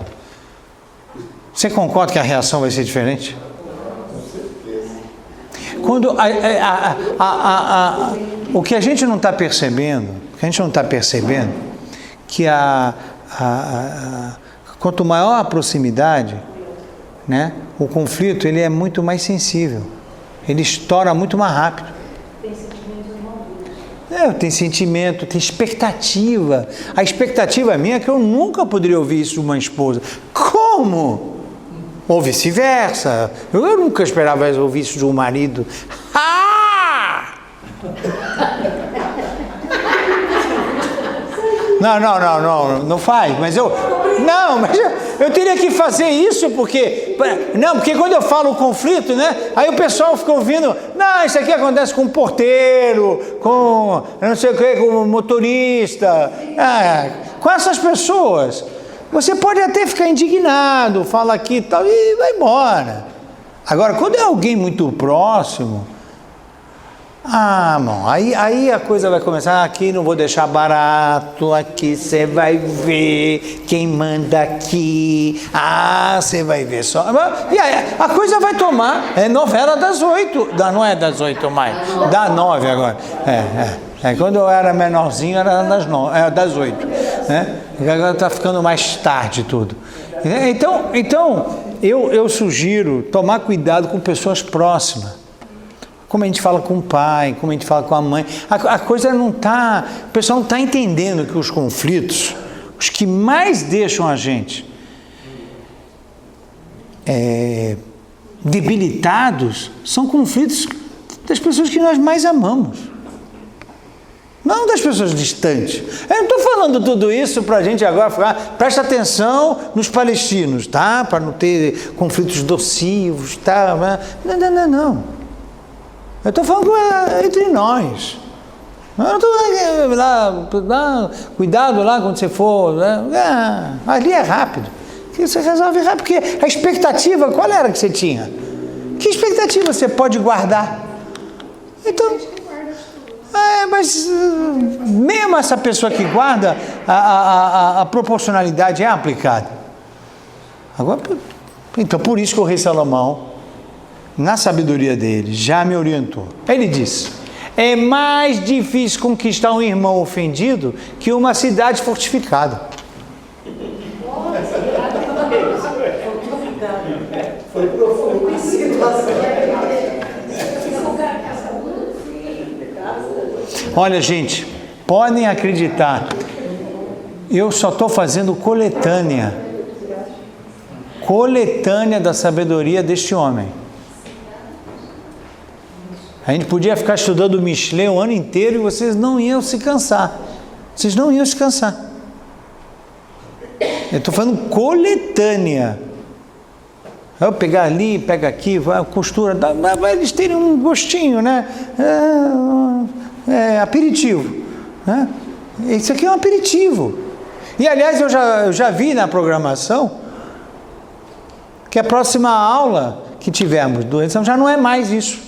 você concorda que a reação vai ser diferente? Quando o que a gente não está percebendo, que quanto maior a proximidade, né, o conflito ele é muito mais sensível, ele estoura muito mais rápido. Tem sentimentos envolvidos. Tem sentimento, tem expectativa. A expectativa minha é que eu nunca poderia ouvir isso de uma esposa. Como? Ou vice-versa. Eu nunca esperava ouvir isso de um marido. Não faz, mas eu teria que fazer isso porque quando eu falo conflito, né, aí o pessoal fica ouvindo, isso aqui acontece com o porteiro, com não sei o que, com o motorista, com essas pessoas, você pode até ficar indignado, fala aqui e tal, e vai embora. Agora, quando é alguém muito próximo, aí a coisa vai começar, aqui não vou deixar barato, aqui você vai ver quem manda aqui, você vai ver só. E aí a coisa vai tomar, novela das 8, não é das 8 mais, da 9 agora. Quando eu era menorzinho era das 8, né? Agora está ficando mais tarde tudo. Então eu sugiro tomar cuidado com pessoas próximas. Como a gente fala com o pai, como a gente fala com a mãe. A coisa não está... O pessoal não está entendendo que os conflitos, os que mais deixam a gente debilitados, são conflitos das pessoas que nós mais amamos. Não das pessoas distantes. Eu não estou falando tudo isso para a gente agora falar, presta atenção nos palestinos, tá? Para não ter conflitos nocivos, tá? Não. Eu estou falando entre nós. Eu não estou lá, cuidado lá quando você for. Ali é rápido. Você resolve rápido, porque a expectativa, qual era que você tinha? Que expectativa você pode guardar? Então, mas mesmo essa pessoa que guarda, a proporcionalidade é aplicada. Agora, então, por isso que o rei Salomão, na sabedoria dele, já me orientou. Ele disse, é mais difícil conquistar um irmão ofendido que uma cidade fortificada. Foi profundo. Olha, gente, podem acreditar, eu só estou fazendo coletânea da sabedoria deste homem. A gente podia ficar estudando o Michelet o ano inteiro e vocês não iam se cansar. Vocês não iam se cansar. Eu estou falando coletânea. Eu pegar ali, pega aqui, vai, costura, vai eles terem um gostinho, né? Aperitivo. Né? Isso aqui é um aperitivo. E aliás, eu já vi na programação que a próxima aula que tivemos do Edição já não é mais isso.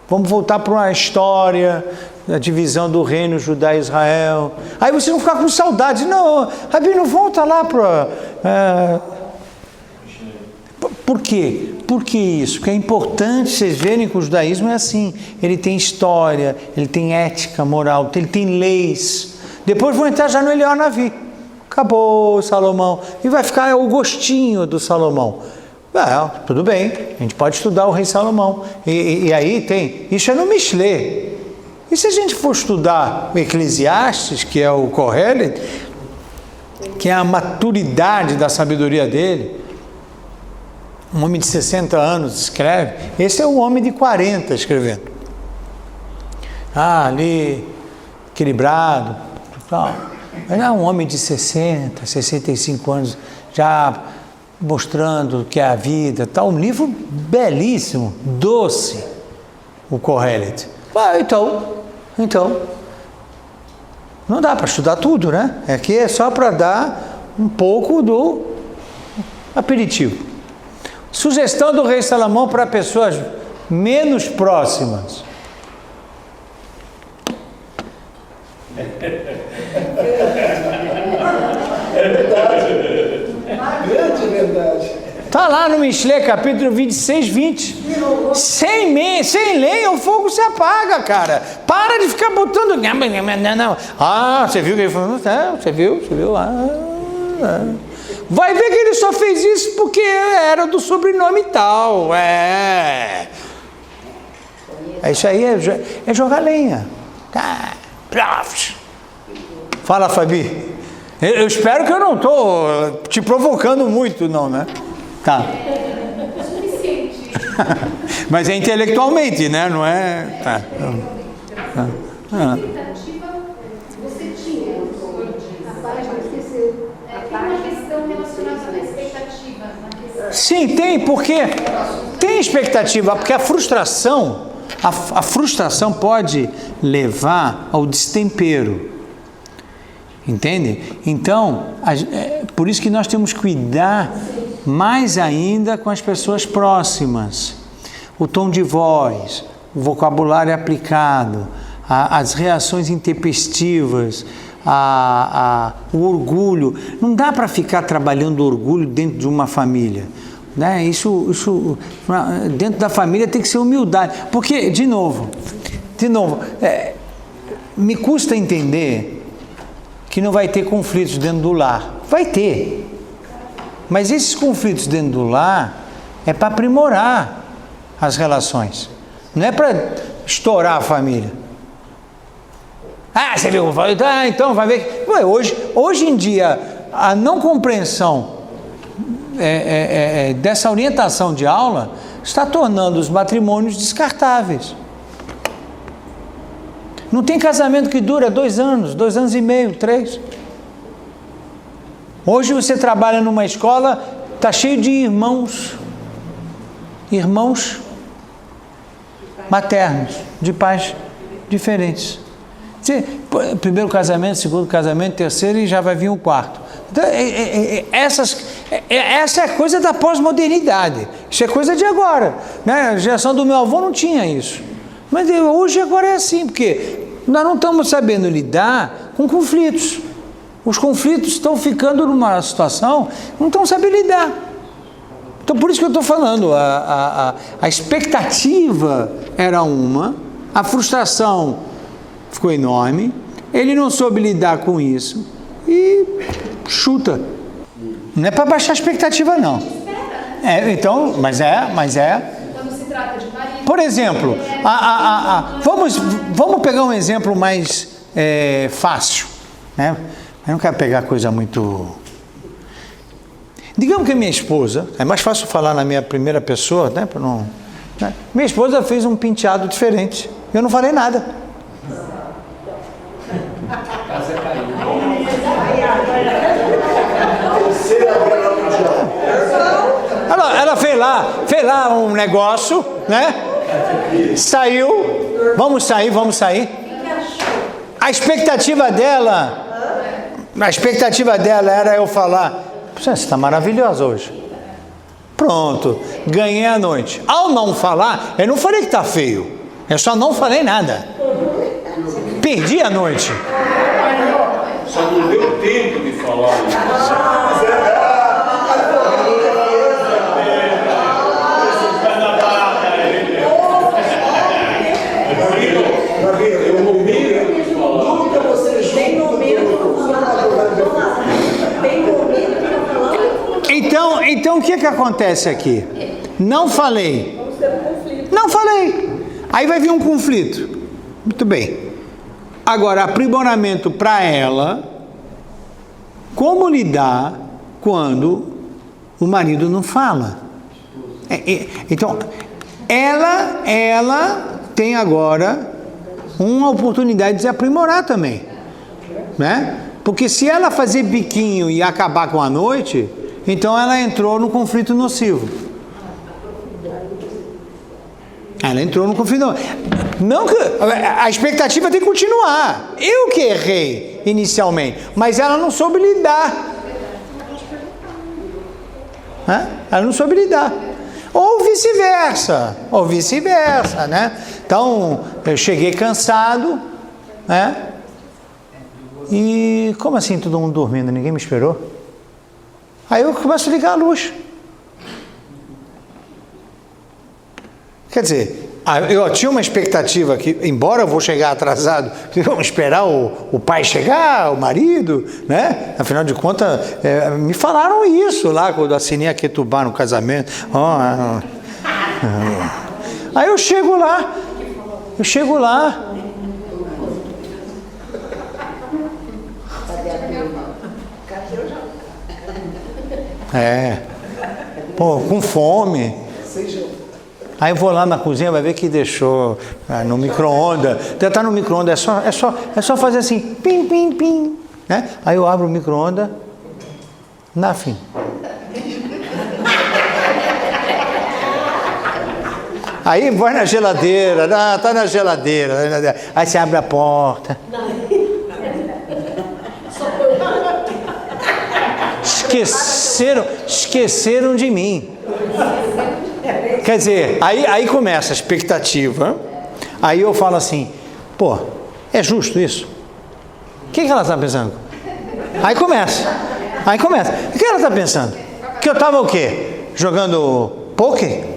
Vamos voltar para uma história da divisão do reino Judá e Israel. Aí vocês vão ficar com saudade. Não, Rabino, volta lá para... Por quê? Por que isso? Porque é importante vocês verem que o judaísmo é assim. Ele tem história, ele tem ética, moral, ele tem leis. Depois vão entrar já no Eliyahu Navi. Acabou Salomão. E vai ficar o gostinho do Salomão. Tudo bem, a gente pode estudar o rei Salomão. E aí tem... Isso é no Michelet. E se a gente for estudar o Eclesiastes, que é o Kohelet, que é a maturidade da sabedoria dele, um homem de 60 anos escreve, esse é um homem de 40 escrevendo. Ali, equilibrado, tal. Mas é um homem de 60, 65 anos, já mostrando o que é a vida, tal. Um livro belíssimo, doce, o Kohelet. Então, não dá para estudar tudo, né? Aqui é só para dar um pouco do aperitivo. Sugestão do rei Salomão para pessoas menos próximas. Grande verdade. Está lá no Michelet, capítulo 26, 20. Sem lenha o fogo se apaga, cara. Para de ficar botando... Não. Você viu que ele falou? Você viu? Vai ver que ele só fez isso porque era do sobrenome tal. Isso aí é jogar lenha. Fala, Fabi. Eu espero que eu não estou te provocando muito, não, né? Tá. É suficiente. Mas é intelectualmente, né? Não é... Tá. Expectativa você tinha, a página esqueceu. Tem uma questão relacionada à expectativa. Sim, tem, porque tem expectativa, porque a frustração pode levar ao destempero. Entende? Então, por isso que nós temos que cuidar mais ainda com as pessoas próximas. O tom de voz, o vocabulário aplicado, as reações intempestivas, o orgulho. Não dá para ficar trabalhando orgulho dentro de uma família. Né? Isso dentro da família tem que ser humildade. Porque, de novo, me custa entender que não vai ter conflitos dentro do lar. Vai ter. Mas esses conflitos dentro do lar é para aprimorar as relações. Não é para estourar a família. Você viu? Então vai ver. Hoje em dia, a não compreensão dessa orientação de aula está tornando os matrimônios descartáveis. Não tem casamento que dura 2 anos, 2 anos e meio, 3. Hoje você trabalha numa escola, está cheio de irmãos maternos, de pais diferentes. Primeiro casamento, segundo casamento, terceiro e já vai vir o quarto. Então, essa é coisa da pós-modernidade. Isso é coisa de agora. Né? A geração do meu avô não tinha isso. Mas hoje agora é assim, porque nós não estamos sabendo lidar com conflitos. Os conflitos estão ficando numa situação, não estão sabendo lidar. Então, por isso que eu estou falando, a expectativa era uma, a frustração ficou enorme, ele não soube lidar com isso e chuta. Não é para baixar a expectativa, não. Espera. Então, mas é. Quando se trata de Por exemplo, vamos pegar um exemplo mais fácil, né? Eu não quero pegar coisa muito... Digamos que a minha esposa, é mais fácil falar na minha primeira pessoa, né? Pra não, né? Minha esposa fez um penteado diferente. Eu não falei nada. Ela fez lá um negócio, né? Saiu, vamos sair. A expectativa dela era eu falar, você está maravilhosa hoje. Pronto, ganhei a noite. Ao não falar, eu não falei que está feio, eu só não falei nada. Perdi a noite. Só não deu tempo de falar. Então o que acontece aqui? Não falei. Aí vai vir um conflito. Muito bem. Agora, aprimoramento para ela, como lidar quando o marido não fala? Então, ela tem agora uma oportunidade de se aprimorar também, né? Porque se ela fazer biquinho e acabar com a noite, então ela entrou no conflito nocivo. Não que a expectativa tem que continuar. Eu que errei inicialmente, mas ela não soube lidar. Ela não soube lidar. Ou vice-versa, né? Então, eu cheguei cansado, né? E como assim todo mundo dormindo? Ninguém me esperou? Aí eu começo a ligar a luz. Quer dizer, eu tinha uma expectativa que, embora eu vou chegar atrasado, vamos esperar o pai chegar, o marido, né? Afinal de contas, me falaram isso lá quando assinei a Ketubá no casamento. Aí eu chego lá. Com fome. Aí eu vou lá na cozinha, vai ver que deixou no micro-ondas. Já está no micro-ondas, é só fazer assim, pim, pim, pim, né? Aí eu abro o micro-ondas, fim. Aí vai na geladeira, está na geladeira. Aí você abre a porta. Esqueceram de mim. Quer dizer, aí começa a expectativa. Aí eu falo assim, é justo isso? O que ela está pensando? Aí começa. O que ela está pensando? Que eu estava o quê? Jogando poker?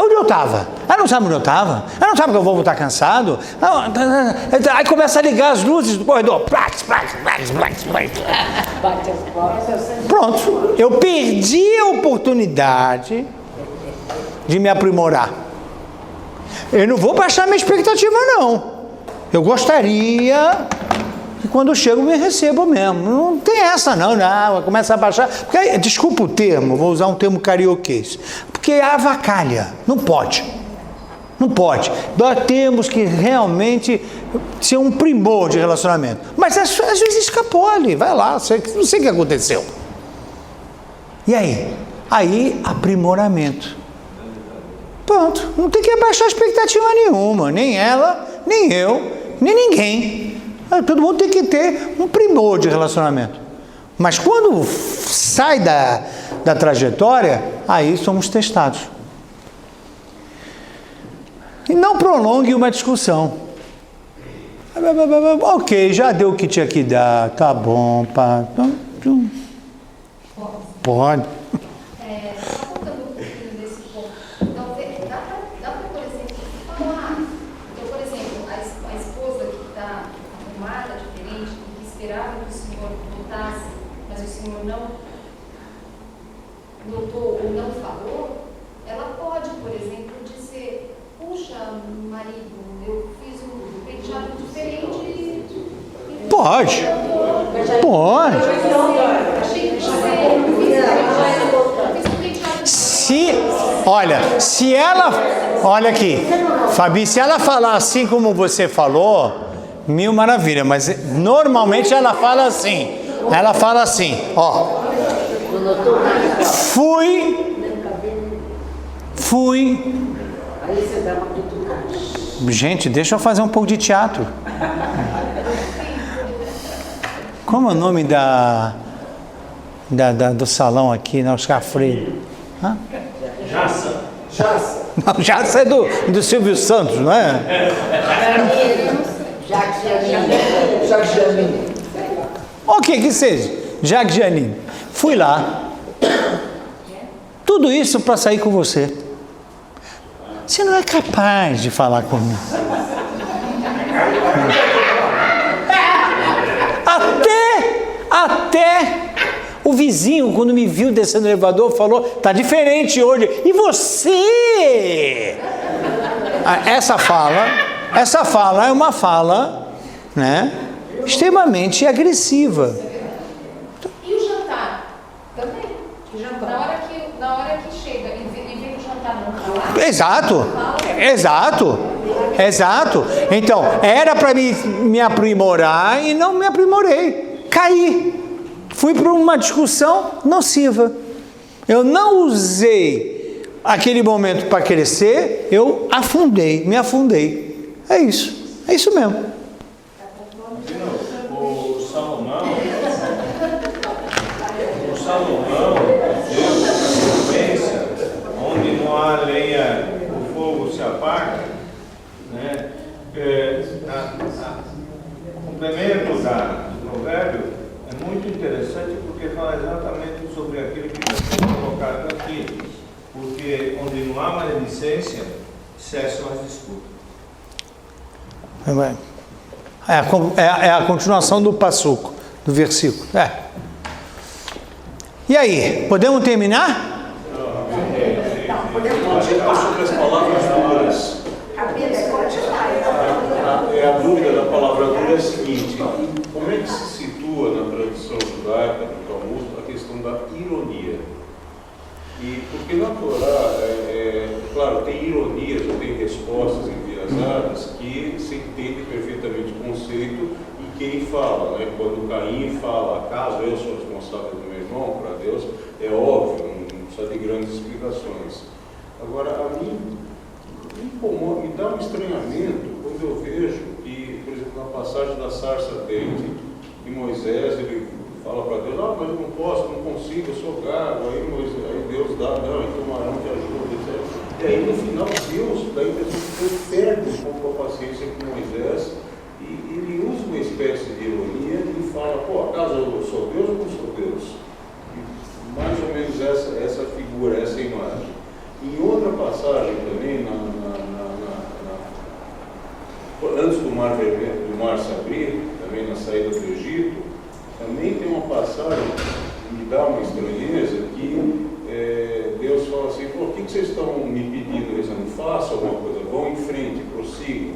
Onde eu estava? Ela não sabe onde eu estava? Ela não sabe que eu vou voltar cansado? Aí começa a ligar as luzes do corredor. Pronto. Eu perdi a oportunidade de me aprimorar. Eu não vou baixar minha expectativa, não. Eu gostaria que quando eu chego me recebam mesmo. Não tem essa, não. Começa a baixar. Porque, desculpa o termo, vou usar um termo carioquês. Porque é avacalha. Não pode. Nós temos que realmente ser um primor de relacionamento. Mas às vezes escapou ali. Vai lá, não sei o que aconteceu. E aí? Aí, aprimoramento. Pronto. Não tem que abaixar expectativa nenhuma. Nem ela, nem eu, nem ninguém. Todo mundo tem que ter um primor de relacionamento. Mas quando sai da trajetória, aí somos testados. E não prolongue uma discussão. Ok, já deu o que tinha que dar. Tá bom, pá. Pode. Só voltando um pouquinho nesse ponto. Então, dá para, por exemplo, falar. Então, por exemplo, a esposa que está arrumada diferente, que esperava que o senhor voltasse, mas o senhor não notou ou não falou, ela pode, por exemplo, dizer poxa, marido, eu fiz um penteado diferente. Pode. Pode. Achei que você fiz um penteado. Se ela... Olha aqui, Fabi, se ela falar assim como você falou, mil maravilha, mas normalmente ela fala assim. Ela fala assim, ó. Fui. Gente, deixa eu fazer um pouco de teatro. Como é o nome do salão aqui, na Oscar Freire? Hã? Jaça. Não, Jaça é do Silvio Santos, não é? Jacques Janine. O que seja, Jacques Janine. Fui lá. Tudo isso para sair com você. Você não é capaz de falar comigo. Até o vizinho, quando me viu descendo no elevador, falou, tá diferente hoje. E você? Essa fala é uma fala, né, extremamente agressiva. E o jantar? Também. Na hora que chega e vem o jantar não falar. Exato. Então, era para me aprimorar e não me aprimorei. Caí. Fui para uma discussão nociva. Eu não usei aquele momento para crescer, eu me afundei. É isso mesmo. O Salomão Deus na sequência, onde não há lenha, o fogo se apaga, né? O complemento do provérbio é muito interessante porque fala exatamente sobre aquilo que está sendo colocado aqui. Porque onde não há maledicência, cessam as disputas. É a continuação do passuco, do versículo. E aí, podemos terminar? Sobre as palavras duras. A dúvida da palavra dura é a seguinte: como é que se situa na tradição judaica, no Talmud, a questão da ironia? E porque na Torá, claro, tem ironias ou tem respostas enviesadas que se entende perfeitamente o conceito e quem fala, né? Quando Caim fala, acaso eu sou responsável do meu irmão, para Deus, é óbvio, não precisa de grandes explicações. Agora, a mim me dá um estranhamento quando eu vejo que, por exemplo, na passagem da sarça ardente, que Moisés, ele fala para Deus, mas eu não posso, não consigo, eu sou gago, aí Deus dá, não, então Arão te ajuda, etc. E aí no final Deus perde um pouco a paciência com Moisés e ele usa uma espécie de ironia e fala, acaso eu sou Deus ou não sou Deus? E mais ou menos essa figura, essa imagem. Em outra passagem também, antes do Mar Vermelho, do mar se abrir, também na saída do Egito, também tem uma passagem que me dá uma estranheza, que Deus fala assim, o que vocês estão me pedindo? Eles não façam alguma coisa, vão em frente, prossigam.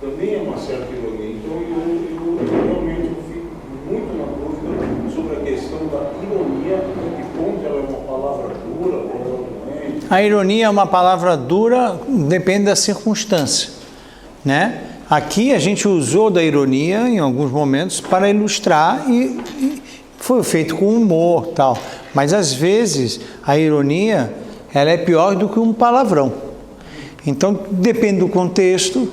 Também é uma certa ironia. Então eu realmente fico muito na dúvida sobre a questão da ironia, de que ponto ela é uma palavra dura ou ela não é. A ironia é uma palavra dura, depende da circunstância, né? Aqui a gente usou da ironia em alguns momentos para ilustrar e foi feito com humor, tal. Mas às vezes a ironia ela é pior do que um palavrão. Então depende do contexto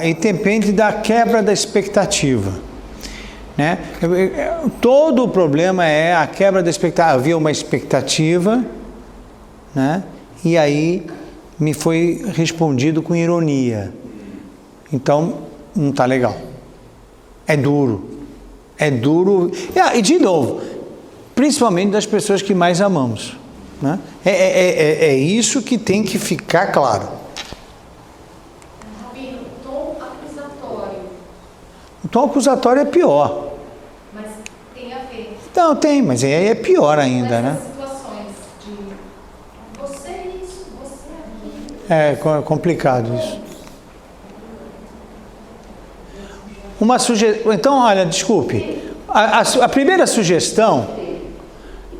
e depende da quebra da expectativa, né? Todo o problema é a quebra da expectativa. Havia uma expectativa, né? E aí me foi respondido com ironia. Então, não está legal. É duro. E de novo, principalmente das pessoas que mais amamos, né? É isso que tem que ficar claro. Rabino, tom acusatório. O tom acusatório é pior. Mas tem a ver. Não, tem, mas aí é pior ainda, né? Situações de você isso, você É complicado isso. Uma sugestão. Então, olha, desculpe. A primeira sugestão: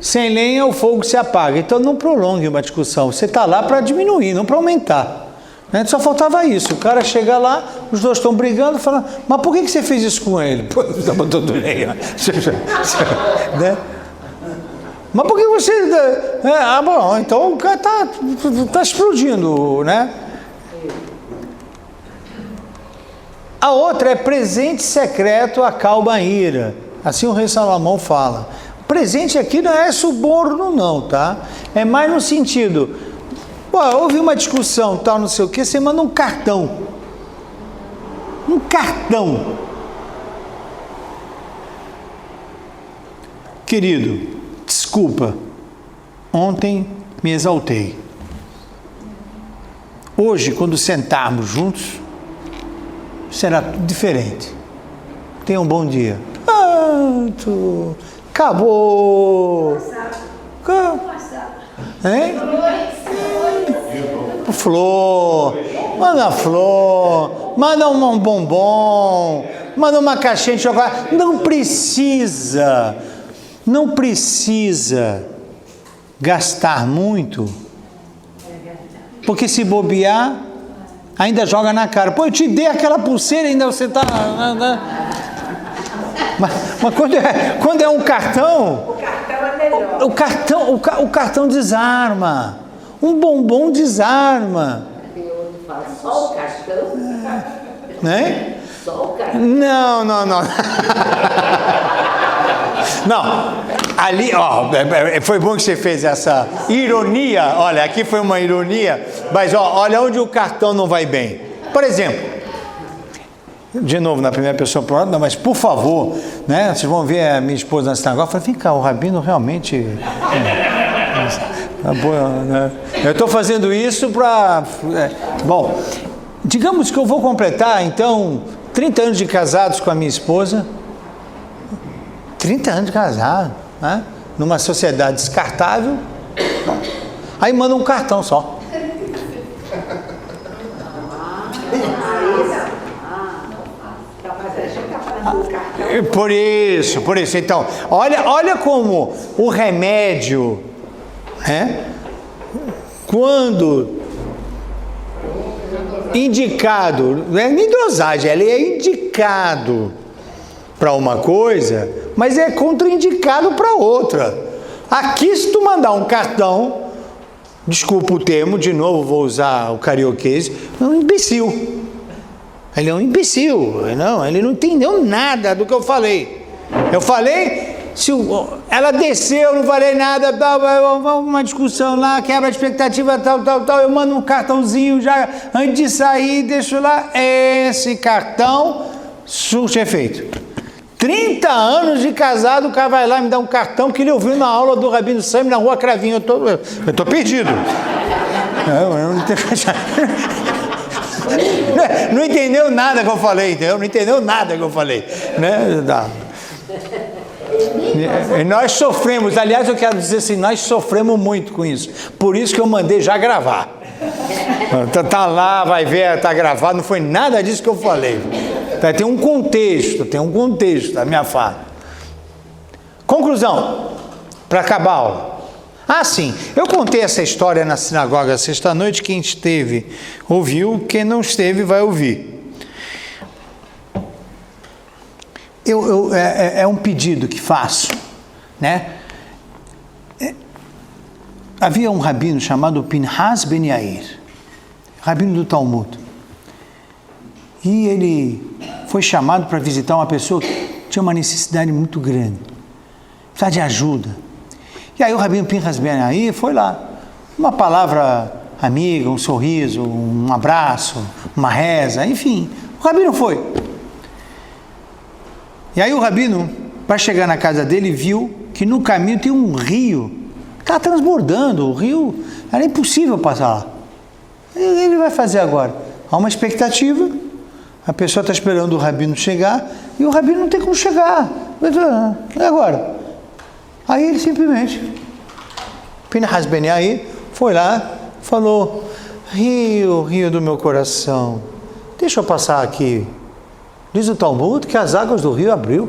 sem lenha o fogo se apaga. Então não prolongue uma discussão. Você está lá para diminuir, não para aumentar. Né? Só faltava isso. O cara chega lá, os dois estão brigando, falando: mas por que você fez isso com ele? Pô, está botando lenha. Né? Mas por que você... bom, então o cara está explodindo, né? A outra é presente secreto acalma a ira. Assim o rei Salomão fala. Presente aqui não é suborno não, tá? É mais no sentido, houve uma discussão, tal, não sei o que, você manda um cartão. Um cartão. Querido, desculpa, ontem me exaltei. Hoje, quando sentarmos juntos, será tudo diferente. Tenha um bom dia. Acabou. Hein? Flor. Manda flor. Manda um bombom. Manda uma caixinha de chocolate. Não precisa gastar muito, porque se bobear, ainda joga na cara. Pô, eu te dei aquela pulseira, ainda você está... Mas quando é um cartão... O cartão é melhor. O cartão desarma. Um bombom desarma. Só o cartão? Né? Só o cartão? Não. Não, ali, foi bom que você fez essa ironia. Olha, aqui foi uma ironia, mas olha onde o cartão não vai bem. Por exemplo, de novo na primeira pessoa pronta, mas por favor, né? Vocês vão ver a minha esposa na sinagoga. Eu falei: vem cá, o rabino realmente. Né? Eu estou fazendo isso para. Bom, digamos que eu vou completar então 30 anos de casados com a minha esposa. 30 anos de casado, né? Numa sociedade descartável. Aí manda um cartão só. Por isso. Então, olha como o remédio, né? Quando indicado, não é nem dosagem, ele é indicado para uma coisa, mas é contraindicado para outra. Aqui, se tu mandar um cartão, desculpa o termo, de novo vou usar o carioquês, é um imbecil. Ele é um imbecil, ele não entendeu nada do que eu falei. Eu falei, ela desceu, não falei nada, tal, uma discussão lá, quebra a expectativa, tal, eu mando um cartãozinho já, antes de sair, deixo lá, esse cartão surte efeito. 30 anos de casado, o cara vai lá e me dá um cartão que ele ouviu na aula do Rabino Sami na Rua Cravinho. Eu tô perdido. Não entendeu nada que eu falei, entendeu? Não entendeu nada que eu falei. Né? E nós sofremos, aliás, eu quero dizer assim, nós sofremos muito com isso. Por isso que eu mandei já gravar. Tá lá, vai ver, tá gravado, não foi nada disso que eu falei. Tem um contexto da minha fala. Conclusão, para acabar a aula. Sim, eu contei essa história na sinagoga sexta-noite, quem esteve ouviu, quem não esteve vai ouvir. É um pedido que faço, né? Havia um rabino chamado Pinhas Ben Yair, rabino do Talmud, e ele foi chamado para visitar uma pessoa que tinha uma necessidade muito grande, precisava de ajuda. E aí o rabino Pinhas Ben Yair foi lá, uma palavra amiga, um sorriso, um abraço, uma reza, enfim, o rabino foi. E aí o rabino, para chegar na casa dele, viu que no caminho tem um rio, estava transbordando, o rio, era impossível passar lá. O que ele vai fazer agora? Há uma expectativa, a pessoa está esperando o rabino chegar, e o rabino não tem como chegar. E agora? Aí ele simplesmente, Pinhas Ben Yair, foi lá, falou: Rio, rio do meu coração, deixa eu passar aqui. Diz o Talmud que as águas do rio abriram.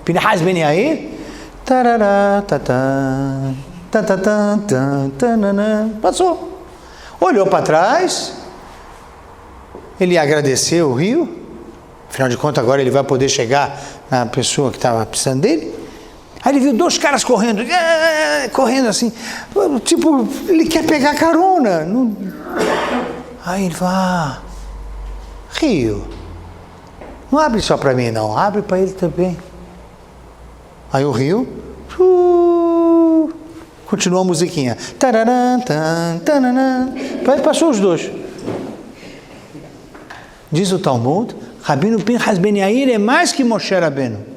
Pinhas ben Yair, tarará, tatá, tatatá, tananã, passou. Olhou para trás, ele agradeceu o rio, afinal de contas agora ele vai poder chegar na pessoa que estava precisando dele. Aí ele viu 2 caras correndo assim, tipo, ele quer pegar carona. Aí ele fala, rio, não abre só para mim não, abre para ele também. Aí o rio, continua a musiquinha. Passou os 2. Diz o Talmud, Rabino Pinhas ben Yair é mais que Moshe Rabbeinu.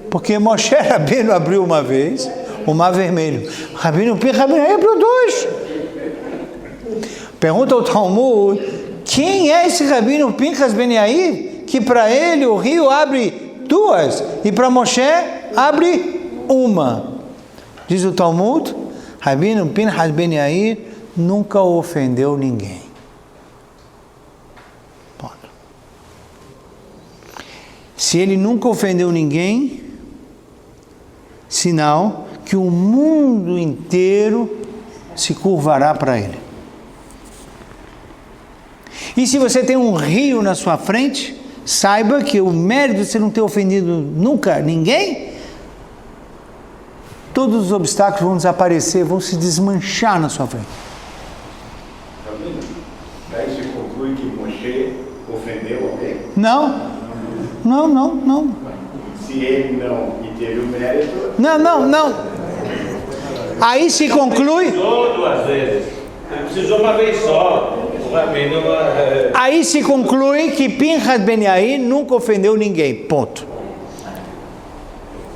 Porque Moshe Rabbeinu abriu uma vez o Mar Vermelho. Rabino Pinhas ben Yair abriu 2. Pergunta ao Talmud, quem é esse Rabino Pinhas ben Yair que para ele o rio abre 2 e para Moshe abre 1? Diz o Talmud, Rabino Pinhas ben Yair nunca ofendeu ninguém. Ponto. Se ele nunca ofendeu ninguém, sinal que o mundo inteiro se curvará para ele. E se você tem um rio na sua frente, saiba que o mérito de você não ter ofendido nunca ninguém, todos os obstáculos vão desaparecer, vão se desmanchar na sua frente. Daí se conclui que Moshe ofendeu alguém? Não. Se ele não e teve o mérito... Não. Aí se conclui... Precisou 2 vezes. Ele precisou uma vez só. Aí se conclui que Pinhas ben Yair nunca ofendeu ninguém. Ponto.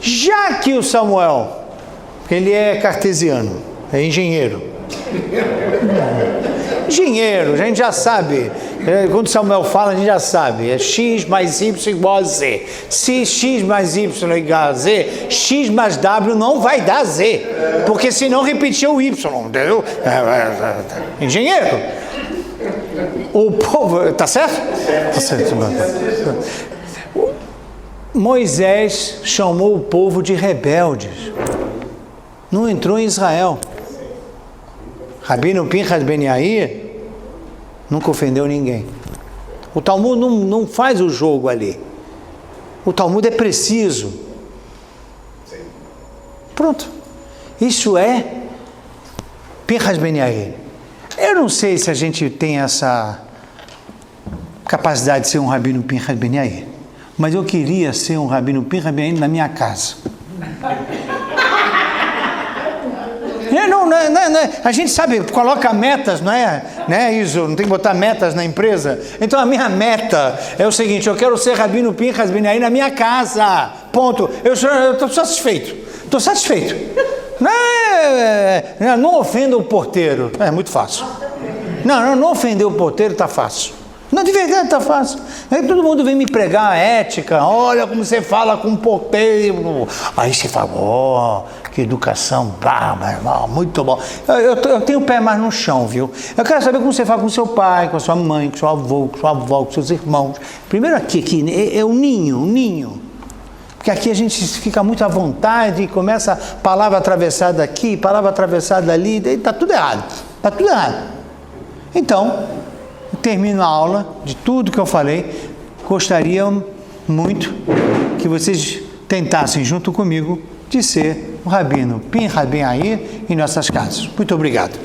Já que o Samuel, ele é cartesiano, é engenheiro, a gente já sabe, quando Samuel fala, a gente já sabe, é x mais y igual a z. Se x mais y igual a z, x mais w não vai dar z, porque senão repetiu o y, entendeu? Engenheiro. O povo, tá certo? Tá certo. Moisés chamou o povo de rebeldes. Não entrou em Israel. Rabino Pinhas ben Yair nunca ofendeu ninguém. O Talmud não faz o jogo ali. O Talmud é preciso. Pronto. Isso é Pinhas ben Yair. Eu não sei se a gente tem essa capacidade de ser um Rabino Pinhas ben Yair, mas eu queria ser um Rabino Pinhas ben Yair na minha casa. A gente sabe, coloca metas, não é isso? Não tem que botar metas na empresa. Então a minha meta é o seguinte: eu quero ser Rabino Pinhas ben Yair na minha casa. Ponto. Eu estou satisfeito. Não ofenda o porteiro. É muito fácil. Não ofender o porteiro está fácil. Não, de verdade está fácil. Aí todo mundo vem me pregar a ética. Olha como você fala com o porteiro. Aí você fala, que educação, muito bom. Eu tenho o pé mais no chão, viu? Eu quero saber como você fala com seu pai, com a sua mãe, com seu avô, com sua avó, com seus irmãos. Primeiro aqui é o ninho. Porque aqui a gente fica muito à vontade e começa palavra atravessada aqui, palavra atravessada ali, daí está tudo errado. Então, eu termino a aula de tudo que eu falei. Gostaria muito que vocês tentassem, junto comigo, de ser o Rabino Pinhas ben Yair em nossas casas. Muito obrigado.